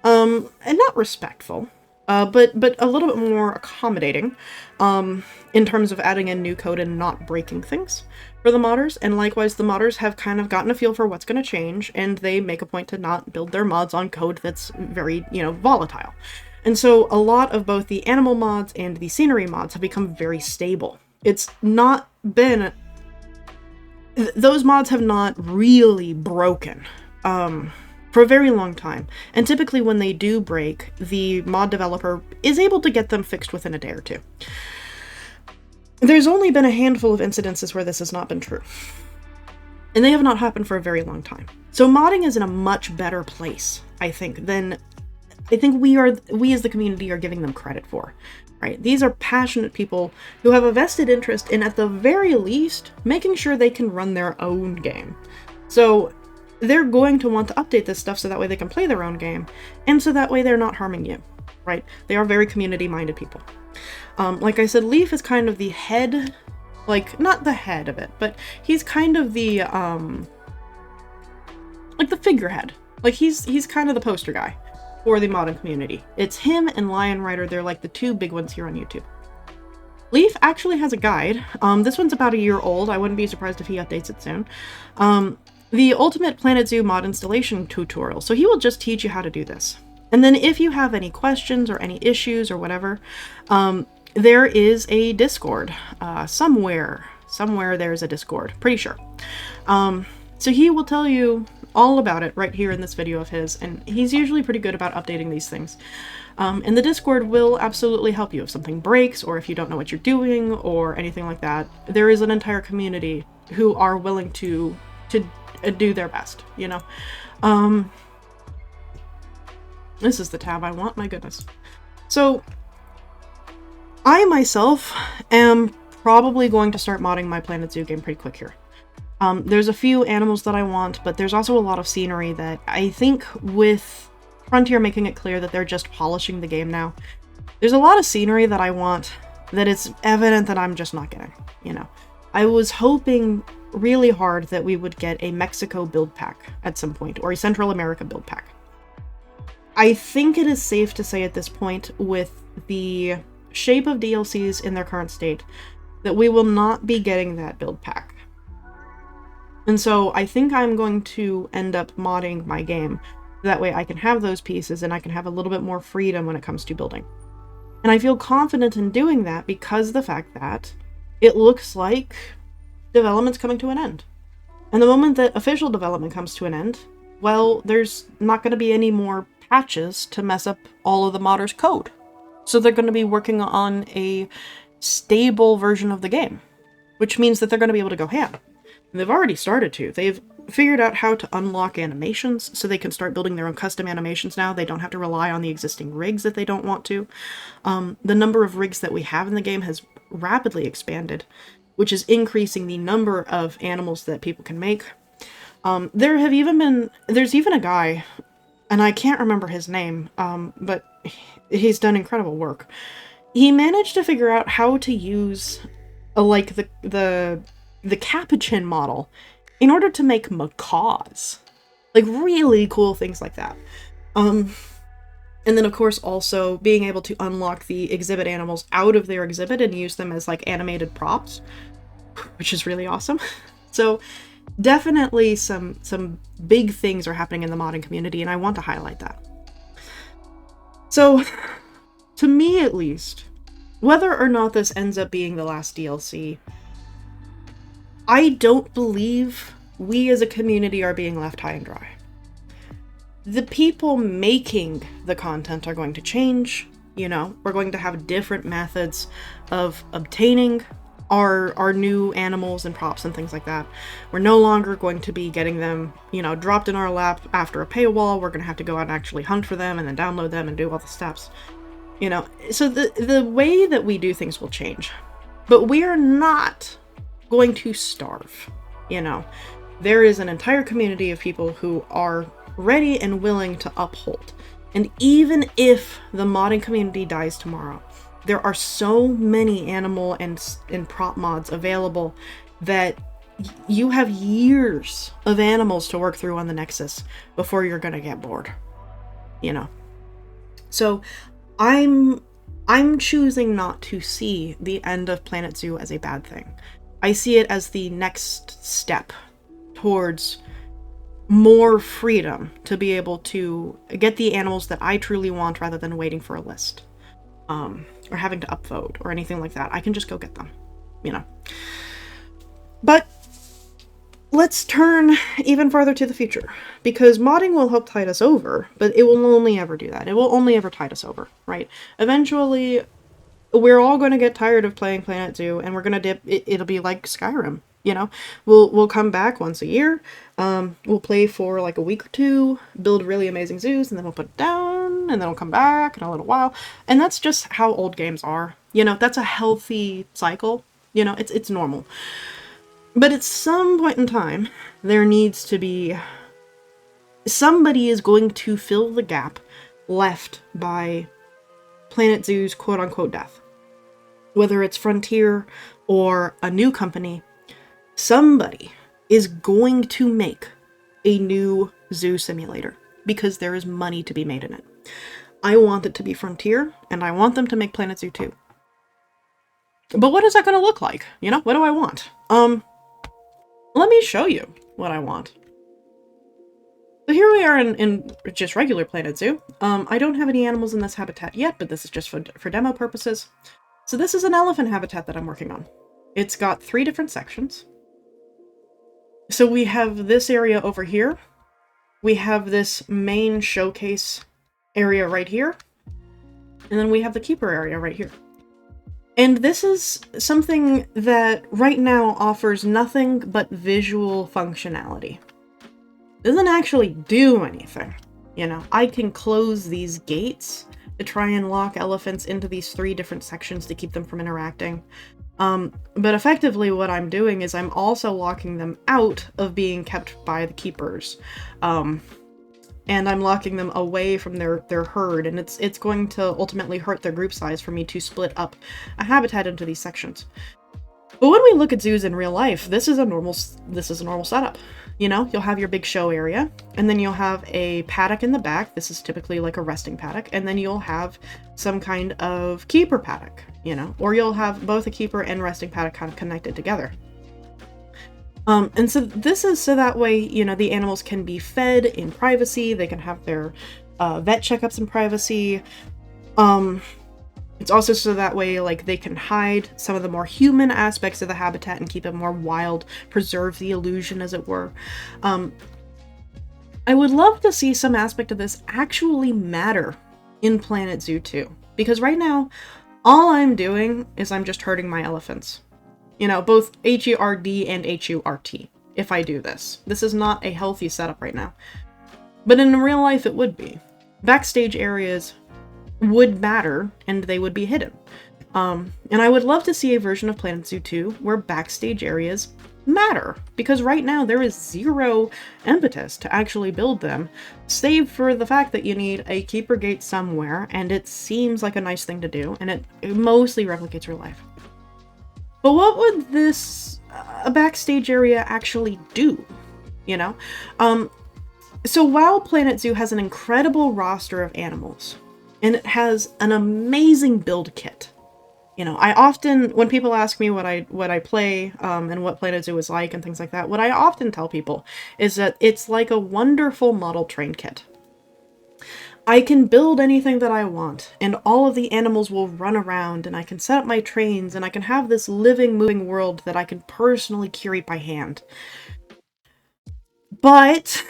Speaker 1: and not respectful, but a little bit more accommodating, in terms of adding in new code and not breaking things for the modders. And likewise, the modders have kind of gotten a feel for what's going to change, and they make a point to not build their mods on code that's very, volatile. And so a lot of both the animal mods and the scenery mods have become very stable. It's not been... Those mods have not really broken for a very long time. And typically when they do break, the mod developer is able to get them fixed within a day or two. There's only been a handful of incidences where this has not been true. And they have not happened for a very long time. So modding is in a much better place, I think, than we as the community are giving them credit for. Right? These are passionate people who have a vested interest in, at the very least, making sure they can run their own game. So they're going to want to update this stuff so that way they can play their own game, and so that way they're not harming you, right? They are very community-minded people. Like I said, Leaf is kind of the head, like, not the head of it, but he's kind of the, like the figurehead. Like, he's kind of the poster guy for the modding community. It's him and Lion Rider. They're like the two big ones here on YouTube. Leaf actually has a guide. This one's about a year old. I wouldn't be surprised if he updates it soon. The Ultimate Planet Zoo mod installation tutorial. So he will just teach you how to do this. And then if you have any questions or any issues or whatever, there is a Discord. Somewhere there's a Discord. Pretty sure. So he will tell you all about it right here in this video of his, and he's usually pretty good about updating these things. And the Discord will absolutely help you if something breaks, or if you don't know what you're doing, or anything like that. There is an entire community who are willing to do their best, you know? This is the tab I want, my goodness. So, I myself am probably going to start modding my Planet Zoo game pretty quick here. There's a few animals that I want, but there's also a lot of scenery that I think, with Frontier making it clear that they're just polishing the game now, there's a lot of scenery that I want that it's evident that I'm just not getting, you know. I was hoping really hard that we would get a Mexico build pack at some point, or a Central America build pack. I think it is safe to say at this point, with the shape of DLCs in their current state, that we will not be getting that build pack. And so I think I'm going to end up modding my game. That way I can have those pieces and I can have a little bit more freedom when it comes to building. And I feel confident in doing that because of the fact that it looks like development's coming to an end. And the moment that official development comes to an end, well, there's not going to be any more patches to mess up all of the modders' code. So they're going to be working on a stable version of the game, which means that they're going to be able to go ham. And they've already started to. They've figured out how to unlock animations so they can start building their own custom animations now. They don't have to rely on the existing rigs if they don't want to. The number of rigs that we have in the game has rapidly expanded, which is increasing the number of animals that people can make. There's even a guy, and I can't remember his name, but he's done incredible work. He managed to figure out how to use like the capuchin model in order to make macaws. Like, really cool things like that. And then, of course, also being able to unlock the exhibit animals out of their exhibit and use them as, like, animated props, which is really awesome. So, definitely some big things are happening in the modding community, and I want to highlight that. So, to me at least, whether or not this ends up being the last DLC, I don't believe we as a community are being left high and dry. The people making the content are going to change, you know, we're going to have different methods of obtaining our new animals and props and things like that. We're no longer going to be getting them, you know, dropped in our lap after a paywall. We're going to have to go out and actually hunt for them and then download them and do all the steps, you know. So the way that we do things will change, but we are not going to starve, you know. There is an entire community of people who are ready and willing to uphold. And even if the modding community dies tomorrow, there are so many animal and prop mods available that you have years of animals to work through on the Nexus before you're gonna get bored, you know. So I'm choosing not to see the end of Planet Zoo as a bad thing. I see it as the next step towards more freedom to be able to get the animals that I truly want rather than waiting for a list, or having to upvote or anything like that. I can just go get them, you know. But let's turn even farther to the future, because modding will help tide us over, but it will only ever do that. It will only ever tide us over, right? Eventually, we're all going to get tired of playing Planet Zoo, and we're going to dip. It'll be like Skyrim, you know? We'll come back once a year, we'll play for like a week or two, build really amazing zoos, and then we'll put it down, and then we'll come back in a little while. And that's just how old games are. You know, that's a healthy cycle. You know, it's normal. But at some point in time, there needs to be... somebody is going to fill the gap left by Planet Zoo's quote-unquote death. Whether it's Frontier or a new company, somebody is going to make a new zoo simulator because there is money to be made in it. I want it to be Frontier, and I want them to make Planet Zoo 2. But what is that going to look like? You know, what do I want? Let me show you what I want. So here we are in just regular Planet Zoo. I don't have any animals in this habitat yet, but this is just for demo purposes. So this is an elephant habitat that I'm working on. It's got 3 different sections. So we have this area over here. We have this main showcase area right here. And then we have the keeper area right here. And this is something that right now offers nothing but visual functionality. Doesn't actually do anything. You know, I can close these gates to try and lock elephants into these 3 different sections to keep them from interacting. But effectively what I'm doing is I'm also locking them out of being kept by the keepers. And I'm locking them away from their herd, and it's going to ultimately hurt their group size for me to split up a habitat into these sections. But when we look at zoos in real life, this is a normal setup. You know, you'll have your big show area, and then you'll have a paddock in the back. This is typically like a resting paddock, and then you'll have some kind of keeper paddock, you know, or you'll have both a keeper and resting paddock kind of connected together. And so this is so that way, you know, the animals can be fed in privacy. They can have their vet checkups in privacy. It's also so that way, like, they can hide some of the more human aspects of the habitat and keep it more wild, preserve the illusion, as it were. I would love to see some aspect of this actually matter in Planet Zoo 2. Because right now, all I'm doing is I'm just herding my elephants. You know, both H-E-R-D and H-U-R-T, if I do this. This is not a healthy setup right now. But in real life, it would be. Backstage areas would matter, and they would be hidden. And I would love to see a version of Planet Zoo 2 where backstage areas matter. Because right now, there is zero impetus to actually build them, save for the fact that you need a keeper gate somewhere, and it seems like a nice thing to do, and it mostly replicates real life. But what would this a backstage area actually do? You know? So while Planet Zoo has an incredible roster of animals, and it has an amazing build kit, you know, I often, when people ask me what I play, and what Planet Zoo is like and things like that, what I often tell people is that it's like a wonderful model train kit. I can build anything that I want, and all of the animals will run around, and I can set up my trains, and I can have this living, moving world that I can personally curate by hand. But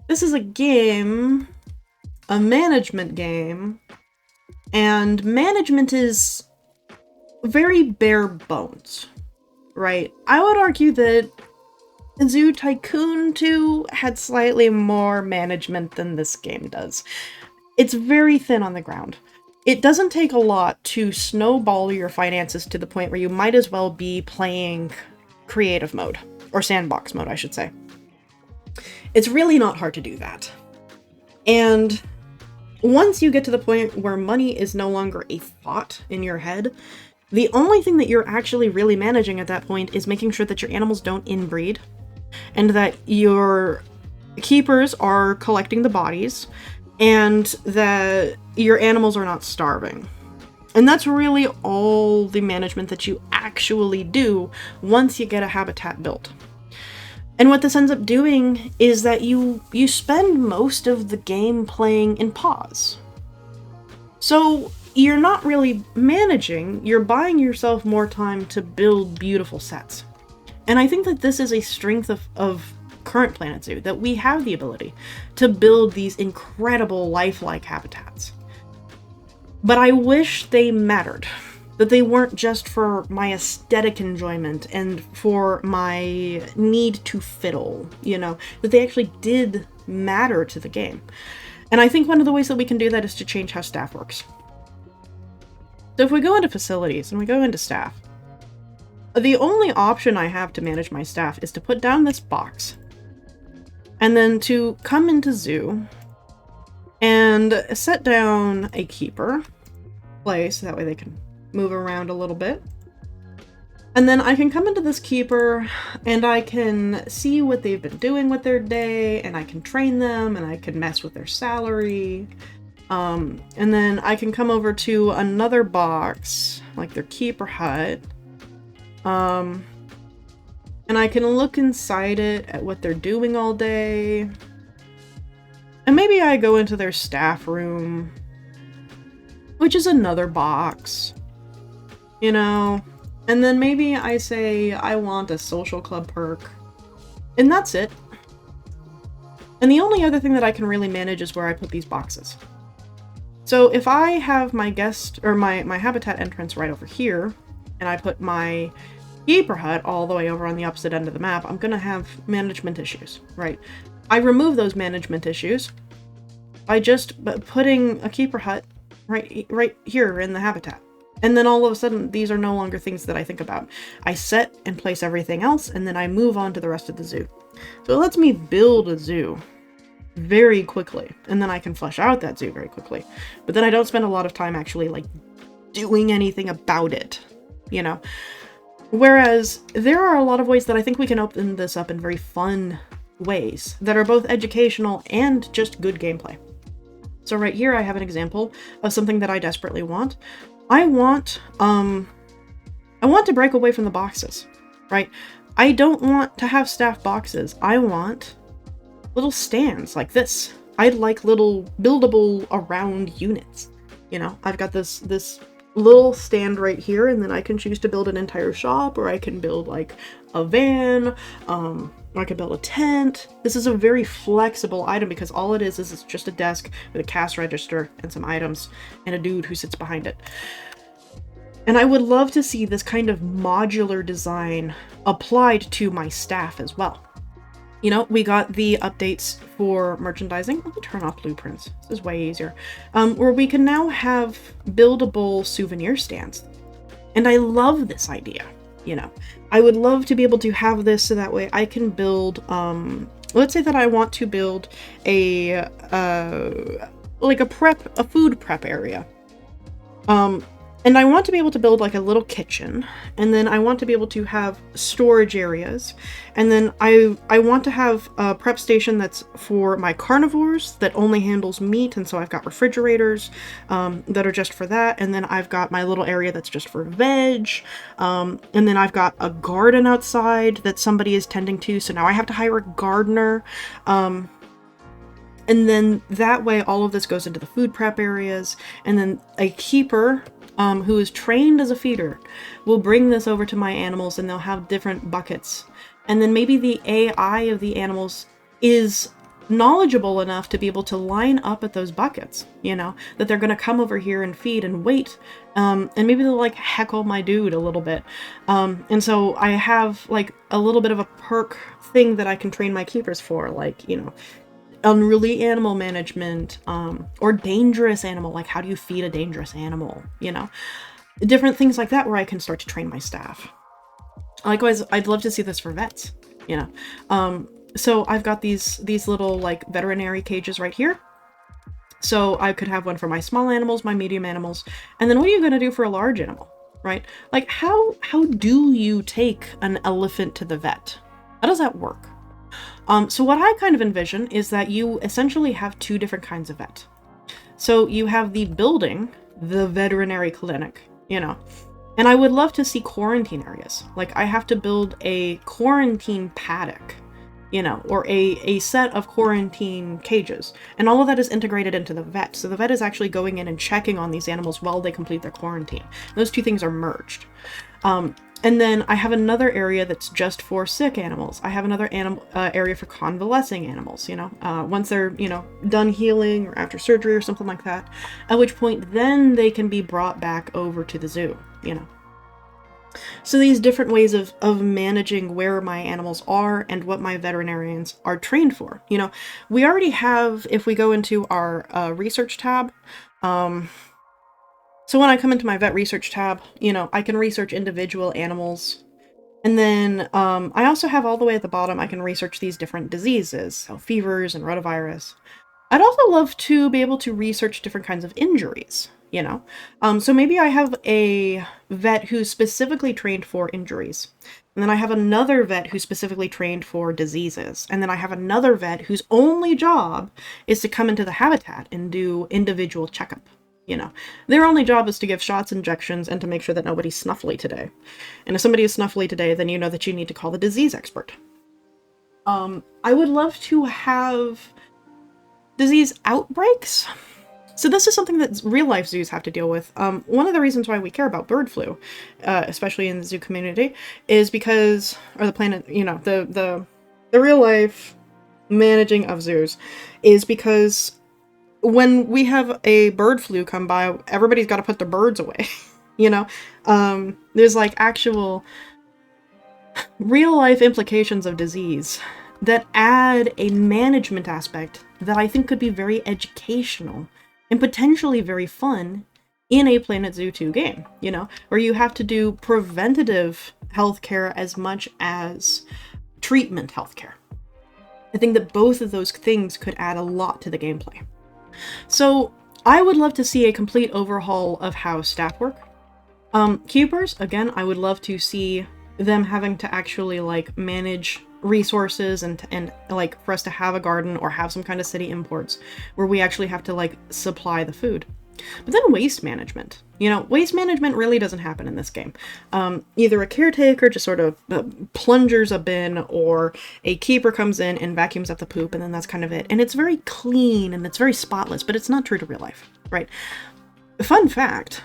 Speaker 1: this is a game, a management game, and management is very bare bones, right? I would argue that Zoo Tycoon 2 had slightly more management than this game does. It's very thin on the ground. It doesn't take a lot to snowball your finances to the point where you might as well be playing creative mode, or sandbox mode, I should say. It's really not hard to do that. And once you get to the point where money is no longer a thought in your head, the only thing that you're actually really managing at that point is making sure that your animals don't inbreed, and that your keepers are collecting the bodies, and that your animals are not starving. And that's really all the management that you actually do once you get a habitat built. And what this ends up doing is that you spend most of the game playing in pause. So you're not really managing, you're buying yourself more time to build beautiful sets. And I think that this is a strength of current Planet Zoo, that we have the ability to build these incredible lifelike habitats. But I wish they mattered. That they weren't just for my aesthetic enjoyment and for my need to fiddle, you know, that they actually did matter to the game. And I think one of the ways that we can do that is to change how staff works. So if we go into facilities and we go into staff, the only option I have to manage my staff is to put down this box and then to come into Zoo and set down a keeper place, that way they can move around a little bit. And then I can come into this keeper and I can see what they've been doing with their day, and I can train them, and I can mess with their salary. And then I can come over to another box, like their keeper hut. And I can look inside it at what they're doing all day. And maybe I go into their staff room, which is another box. You know, and then maybe I say I want a social club perk, and that's it. And the only other thing that I can really manage is where I put these boxes. So if I have my guest or my habitat entrance right over here, and I put my keeper hut all the way over on the opposite end of the map, I'm gonna have management issues, right? I remove those management issues by just putting a keeper hut right here in the habitat. And then all of a sudden, these are no longer things that I think about. I set and place everything else, and then I move on to the rest of the zoo. So it lets me build a zoo very quickly, and then I can flesh out that zoo very quickly. But then I don't spend a lot of time actually, like, doing anything about it, you know? Whereas there are a lot of ways that I think we can open this up in very fun ways that are both educational and just good gameplay. So right here, I have an example of something that I desperately want. I want to break away from the boxes, right? I don't want to have staff boxes. I want little stands like this. I'd like little buildable around units. You know, I've got this little stand right here, and then I can choose to build an entire shop, or I can build like a van, or I could build a tent. This is a very flexible item because all it is it's just a desk with a cash register and some items and a dude who sits behind it. And I would love to see this kind of modular design applied to my staff as well. You know, we got the updates for merchandising. Let me turn off blueprints. This is way easier. Where we can now have buildable souvenir stands. And I love this idea. You know, I would love to be able to have this so that way I can build, let's say that I want to build a food prep area. And I want to be able to build like a little kitchen, and then I want to be able to have storage areas, and then I want to have a prep station that's for my carnivores that only handles meat, and so I've got refrigerators that are just for that, and then I've got my little area that's just for veg, and then I've got a garden outside that somebody is tending to, so now I have to hire a gardener, and then that way all of this goes into the food prep areas, and then a keeper who is trained as a feeder will bring this over to my animals, and they'll have different buckets. And then maybe the AI of the animals is knowledgeable enough to be able to line up at those buckets, you know, that they're going to come over here and feed and wait. And maybe they'll like heckle my dude a little bit. And so I have like a little bit of a perk thing that I can train my keepers for, like, you know, unruly animal management, or dangerous animal, like how do you feed a dangerous animal, you know, different things like that where I can start to train my staff. Likewise, I'd love to see this for vets, you know. So I've got these little like veterinary cages right here. So I could have one for my small animals, my medium animals, and then what are you going to do for a large animal, right? Like how do you take an elephant to the vet? How does that work? So what I kind of envision is that you essentially have two different kinds of vet. So you have the building, the veterinary clinic, you know, and I would love to see quarantine areas. Like I have to build a quarantine paddock you know, or a set of quarantine cages. And all of that is integrated into the vet. So the vet is actually going in and checking on these animals while they complete their quarantine. Those two things are merged. And then I have another area that's just for sick animals. I have another area for convalescing animals, you know, once they're, you know, done healing or after surgery or something like that, at which point then they can be brought back over to the zoo, you know. So these different ways of managing where my animals are and what my veterinarians are trained for. You know, we already have, if we go into our research tab, so when I come into my vet research tab, you know, I can research individual animals. And then I also have all the way at the bottom, I can research these different diseases, so fevers and rotavirus. I'd also love to be able to research different kinds of injuries, you know? So maybe I have a vet who's specifically trained for injuries. And then I have another vet who's specifically trained for diseases. And then I have another vet whose only job is to come into the habitat and do individual checkup. You know, their only job is to give shots, injections, and to make sure that nobody's snuffly today. And if somebody is snuffly today, then you know that you need to call the disease expert. I would love to have disease outbreaks. So this is something that real-life zoos have to deal with. One of the reasons why we care about bird flu, especially in the zoo community, is because, or the planet, you know, the real-life managing of zoos, is because when we have a bird flu come by, everybody's got to put their birds away, you know? There's like actual real-life implications of disease that add a management aspect that I think could be very educational and potentially very fun in a Planet Zoo 2 game, you know, where you have to do preventative healthcare as much as treatment healthcare. I think that both of those things could add a lot to the gameplay. So I would love to see a complete overhaul of how staff work. Keepers, again, I would love to see them having to actually like manage resources and like for us to have a garden or have some kind of city imports where we actually have to like supply the food. But then waste management. You know, waste management really doesn't happen in this game. Either a caretaker just sort of plungers a bin, or a keeper comes in and vacuums up the poop, and then that's kind of it. And it's very clean and it's very spotless, but it's not true to real life, right? Fun fact,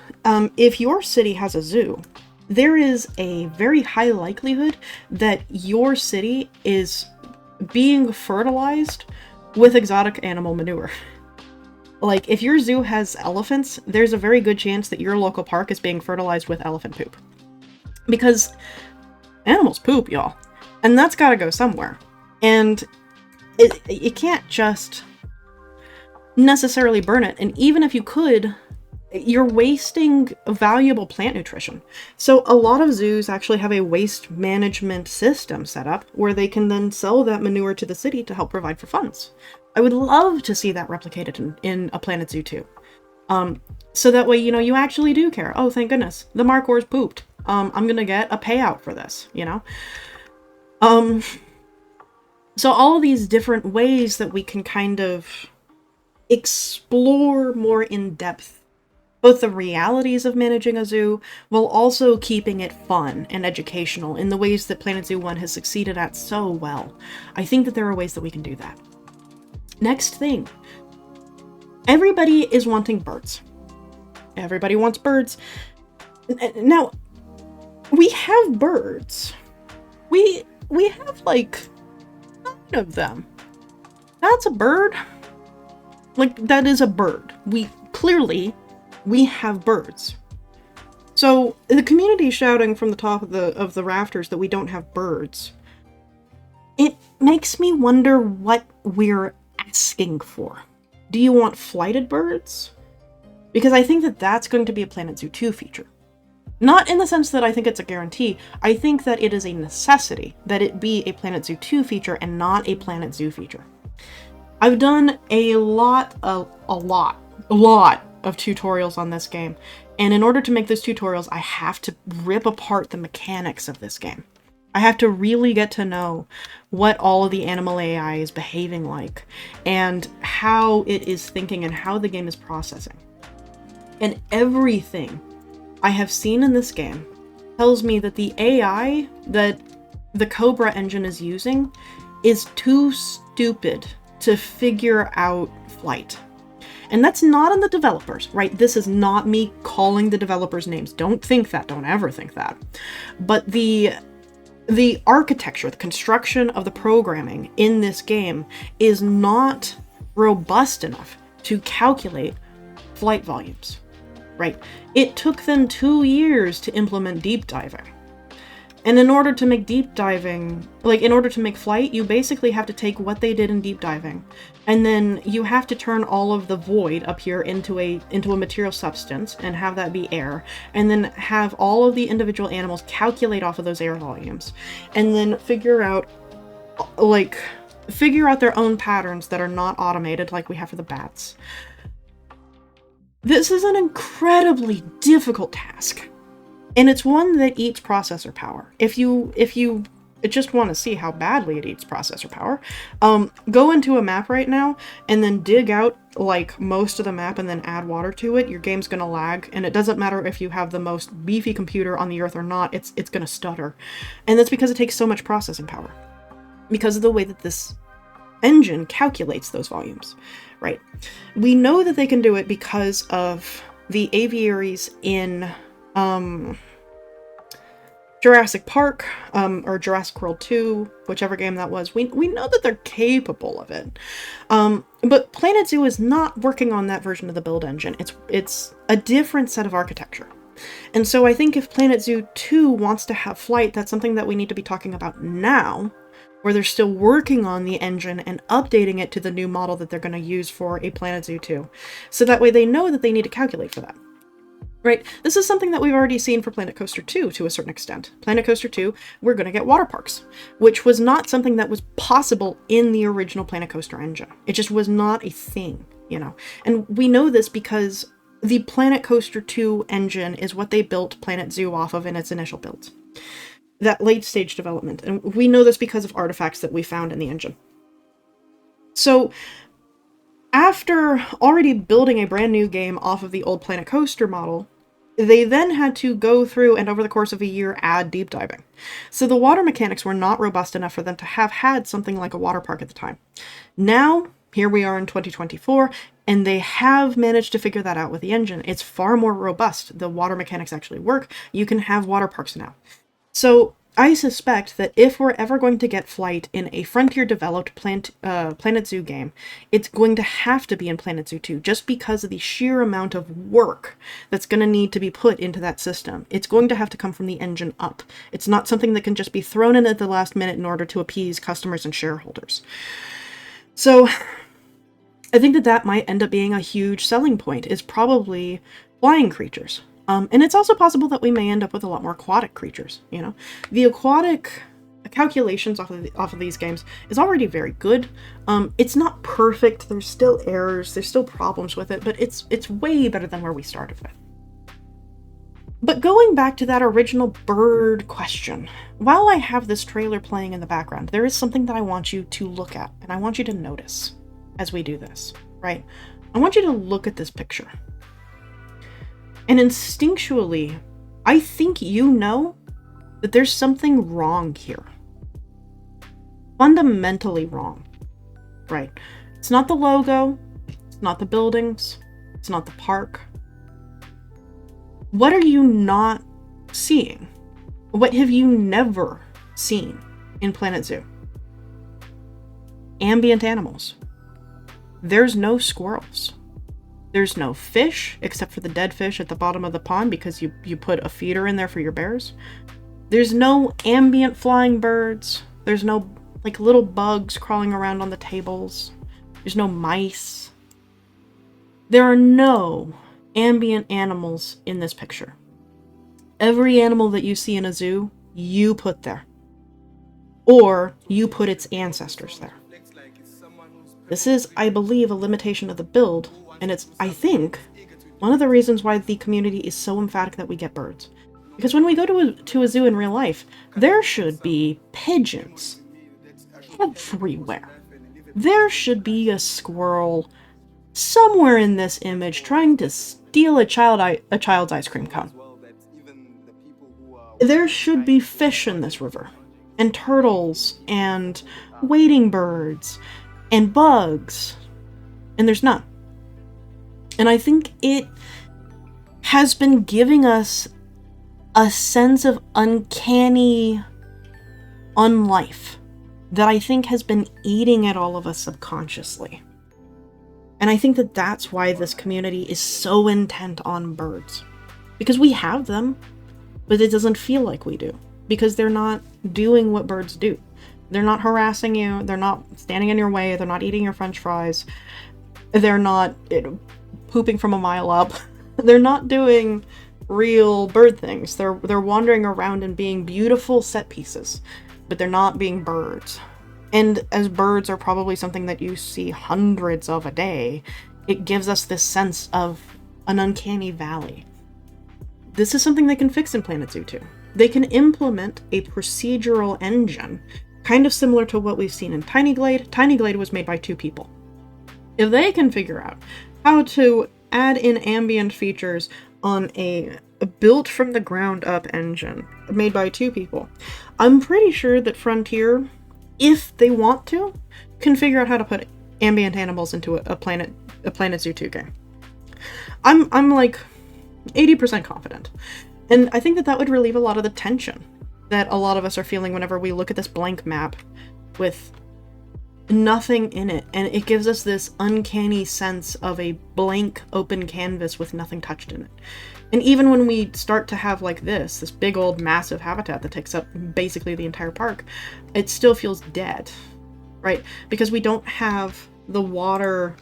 Speaker 1: if your city has a zoo, there is a very high likelihood that your city is being fertilized with exotic animal manure. Like, if your zoo has elephants, there's a very good chance that your local park is being fertilized with elephant poop. Because animals poop, y'all. And that's gotta go somewhere. And you can't just necessarily burn it. And even if you could, you're wasting valuable plant nutrition. So a lot of zoos actually have a waste management system set up where they can then sell that manure to the city to help provide for funds. I would love to see that replicated in a Planet Zoo 2. So that way, you know, you actually do care. Oh, thank goodness. The Markhors pooped. I'm gonna get a payout for this, you know? So all of these different ways that we can kind of explore more in depth both the realities of managing a zoo, while also keeping it fun and educational in the ways that Planet Zoo 1 has succeeded at so well. I think that there are ways that we can do that. Next thing. Everybody is wanting birds. Everybody wants birds. Now, we have birds. We have, like, 9 of them. That's a bird. Like, that is a bird. We have birds. So the community shouting from the top of the rafters that we don't have birds, it makes me wonder what we're asking for. Do you want flighted birds? Because I think that that's going to be a Planet Zoo 2 feature. Not in the sense that I think it's a guarantee. I think that it is a necessity that it be a Planet Zoo 2 feature and not a Planet Zoo feature. I've done a lot of tutorials on this game, and in order to make those tutorials, I have to rip apart the mechanics of this game. I have to really get to know what all of the animal AI is behaving like, and how it is thinking, and how the game is processing. And everything I have seen in this game tells me that the AI that the Cobra engine is using is too stupid to figure out flight. And that's not on the developers, right? This is not me calling the developers names. Don't think that. Don't ever think that. But the architecture, the construction of the programming in this game is not robust enough to calculate flight volumes, right? It took them 2 years to implement deep diving. And in order to make deep diving, like in order to make flight, you basically have to take what they did in deep diving, and then you have to turn all of the void up here into a material substance and have that be air, and then have all of the individual animals calculate off of those air volumes, and then figure out their own patterns that are not automated like we have for the bats. This is an incredibly difficult task. And it's one that eats processor power. If you just want to see how badly it eats processor power, go into a map right now and then dig out like most of the map and then add water to it. Your game's gonna lag, and it doesn't matter if you have the most beefy computer on the earth or not, it's gonna stutter. And that's because it takes so much processing power. Because of the way that this engine calculates those volumes, right? We know that they can do it because of the aviaries in Jurassic Park, or Jurassic World 2, whichever game that was. We know that they're capable of it. But Planet Zoo is not working on that version of the build engine. It's a different set of architecture. And so I think if Planet Zoo 2 wants to have flight, that's something that we need to be talking about now, where they're still working on the engine and updating it to the new model that they're going to use for a Planet Zoo 2. So that way they know that they need to calculate for that. Right? This is something that we've already seen for Planet Coaster 2 to a certain extent. Planet Coaster 2, we're going to get water parks, which was not something that was possible in the original Planet Coaster engine. It just was not a thing, you know? And we know this because the Planet Coaster 2 engine is what they built Planet Zoo off of in its initial builds. That late stage development. And we know this because of artifacts that we found in the engine. So, after already building a brand new game off of the old Planet Coaster model, they then had to go through and over the course of a year add deep diving. So the water mechanics were not robust enough for them to have had something like a water park at the time. Now, here we are in 2024, and they have managed to figure that out with the engine. It's far more robust. The water mechanics actually work. You can have water parks now. So I suspect that if we're ever going to get flight in a Frontier-developed Planet Zoo game, it's going to have to be in Planet Zoo 2, just because of the sheer amount of work that's going to need to be put into that system. It's going to have to come from the engine up. It's not something that can just be thrown in at the last minute in order to appease customers and shareholders. So I think that that might end up being a huge selling point, is probably flying creatures. And it's also possible that we may end up with a lot more aquatic creatures, you know? The aquatic calculations off of these games is already very good. It's not perfect. There's still errors. There's still problems with it, but it's way better than where we started with. But going back to that original bird question, while I have this trailer playing in the background, there is something that I want you to look at, and I want you to notice as we do this, right? I want you to look at this picture. And instinctually, I think you know that there's something wrong here. Fundamentally wrong, right? It's not the logo, it's not the buildings, it's not the park. What are you not seeing? What have you never seen in Planet Zoo? Ambient animals. There's no squirrels. There's no fish, except for the dead fish at the bottom of the pond because you put a feeder in there for your bears. There's no ambient flying birds. There's no, like, little bugs crawling around on the tables. There's no mice. There are no ambient animals in this picture. Every animal that you see in a zoo, you put there. Or you put its ancestors there. This is, I believe, a limitation of the build. And it's, I think, one of the reasons why the community is so emphatic that we get birds. Because when we go to a zoo in real life, there should be pigeons everywhere. There should be a squirrel somewhere in this image trying to steal a child's ice cream cone. There should be fish in this river. and turtles and wading birds and bugs, and there's none. And I think it has been giving us a sense of uncanny unlife that I think has been eating at all of us subconsciously. And I think that that's why this community is so intent on birds. Because we have them, but it doesn't feel like we do. Because they're not doing what birds do. They're not harassing you, they're not standing in your way, they're not eating your french fries, they're not pooping from a mile up. They're not doing real bird things. They're wandering around and being beautiful set pieces, but they're not being birds. And as birds are probably something that you see hundreds of a day, it gives us this sense of an uncanny valley. This is something they can fix in Planet Zoo 2. They can implement a procedural engine, kind of similar to what we've seen in Tiny Glade. Tiny Glade was made by 2 people. If they can figure out how to add in ambient features on a built from the ground up engine made by 2 people, I'm pretty sure that Frontier, if they want to, can figure out how to put ambient animals into a Planet Zoo 2 game. I'm like 80% confident. And I think that that would relieve a lot of the tension that a lot of us are feeling whenever we look at this blank map with nothing in it, and it gives us this uncanny sense of a blank open canvas with nothing touched in it. And even when we start to have like this big old massive habitat that takes up basically the entire park, it still feels dead, right? Because we don't have the water,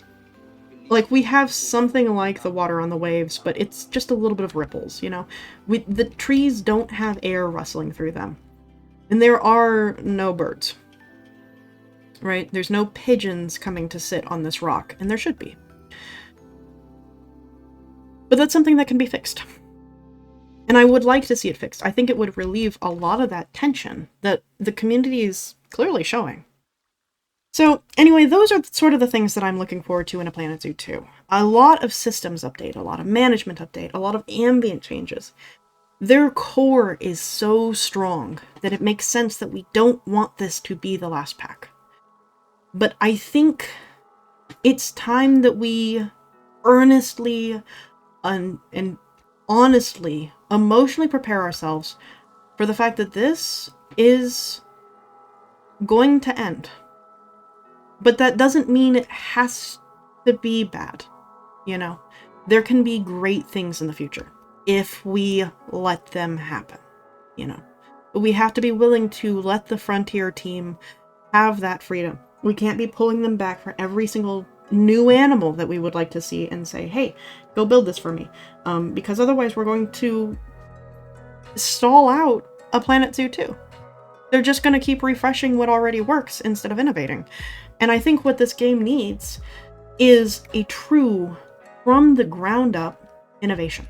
Speaker 1: like we have something like the water on the waves, but it's just a little bit of ripples, you know? The trees don't have air rustling through them. And there are no birds. Right? There's no pigeons coming to sit on this rock, and there should be. But that's something that can be fixed. And I would like to see it fixed. I think it would relieve a lot of that tension that the community is clearly showing. So anyway, those are sort of the things that I'm looking forward to in a Planet Zoo 2. A lot of systems update, a lot of management update, a lot of ambient changes. Their core is so strong that it makes sense that we don't want this to be the last pack. But I think it's time that we earnestly and honestly, emotionally prepare ourselves for the fact that this is going to end. But that doesn't mean it has to be bad, you know? There can be great things in the future if we let them happen, you know? But we have to be willing to let the Frontier team have that freedom. We can't be pulling them back for every single new animal that we would like to see and say, hey, go build this for me. Because otherwise we're going to stall out a Planet Zoo 2. They're just going to keep refreshing what already works instead of innovating. And I think what this game needs is a true, from the ground up innovation.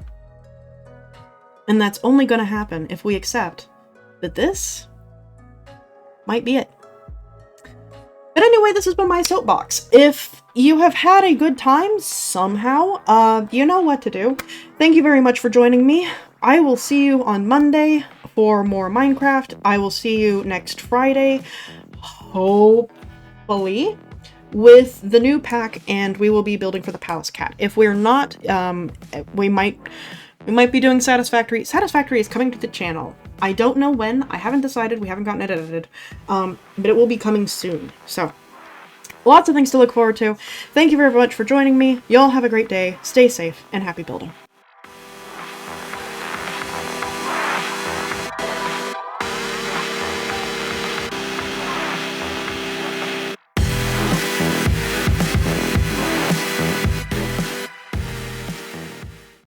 Speaker 1: And that's only going to happen if we accept that this might be it. But anyway, this has been my soapbox. If you have had a good time somehow, you know what to do. Thank you very much for joining me. I will see you on Monday for more Minecraft. I will see you next Friday, hopefully, with the new pack, and we will be building for the Palace Cat. If we're not, we might be doing Satisfactory. Satisfactory is coming to the channel. I don't know when. I haven't decided. We haven't gotten it edited. But it will be coming soon. So, lots of things to look forward to. Thank you very much for joining me. Y'all have a great day. Stay safe and happy building.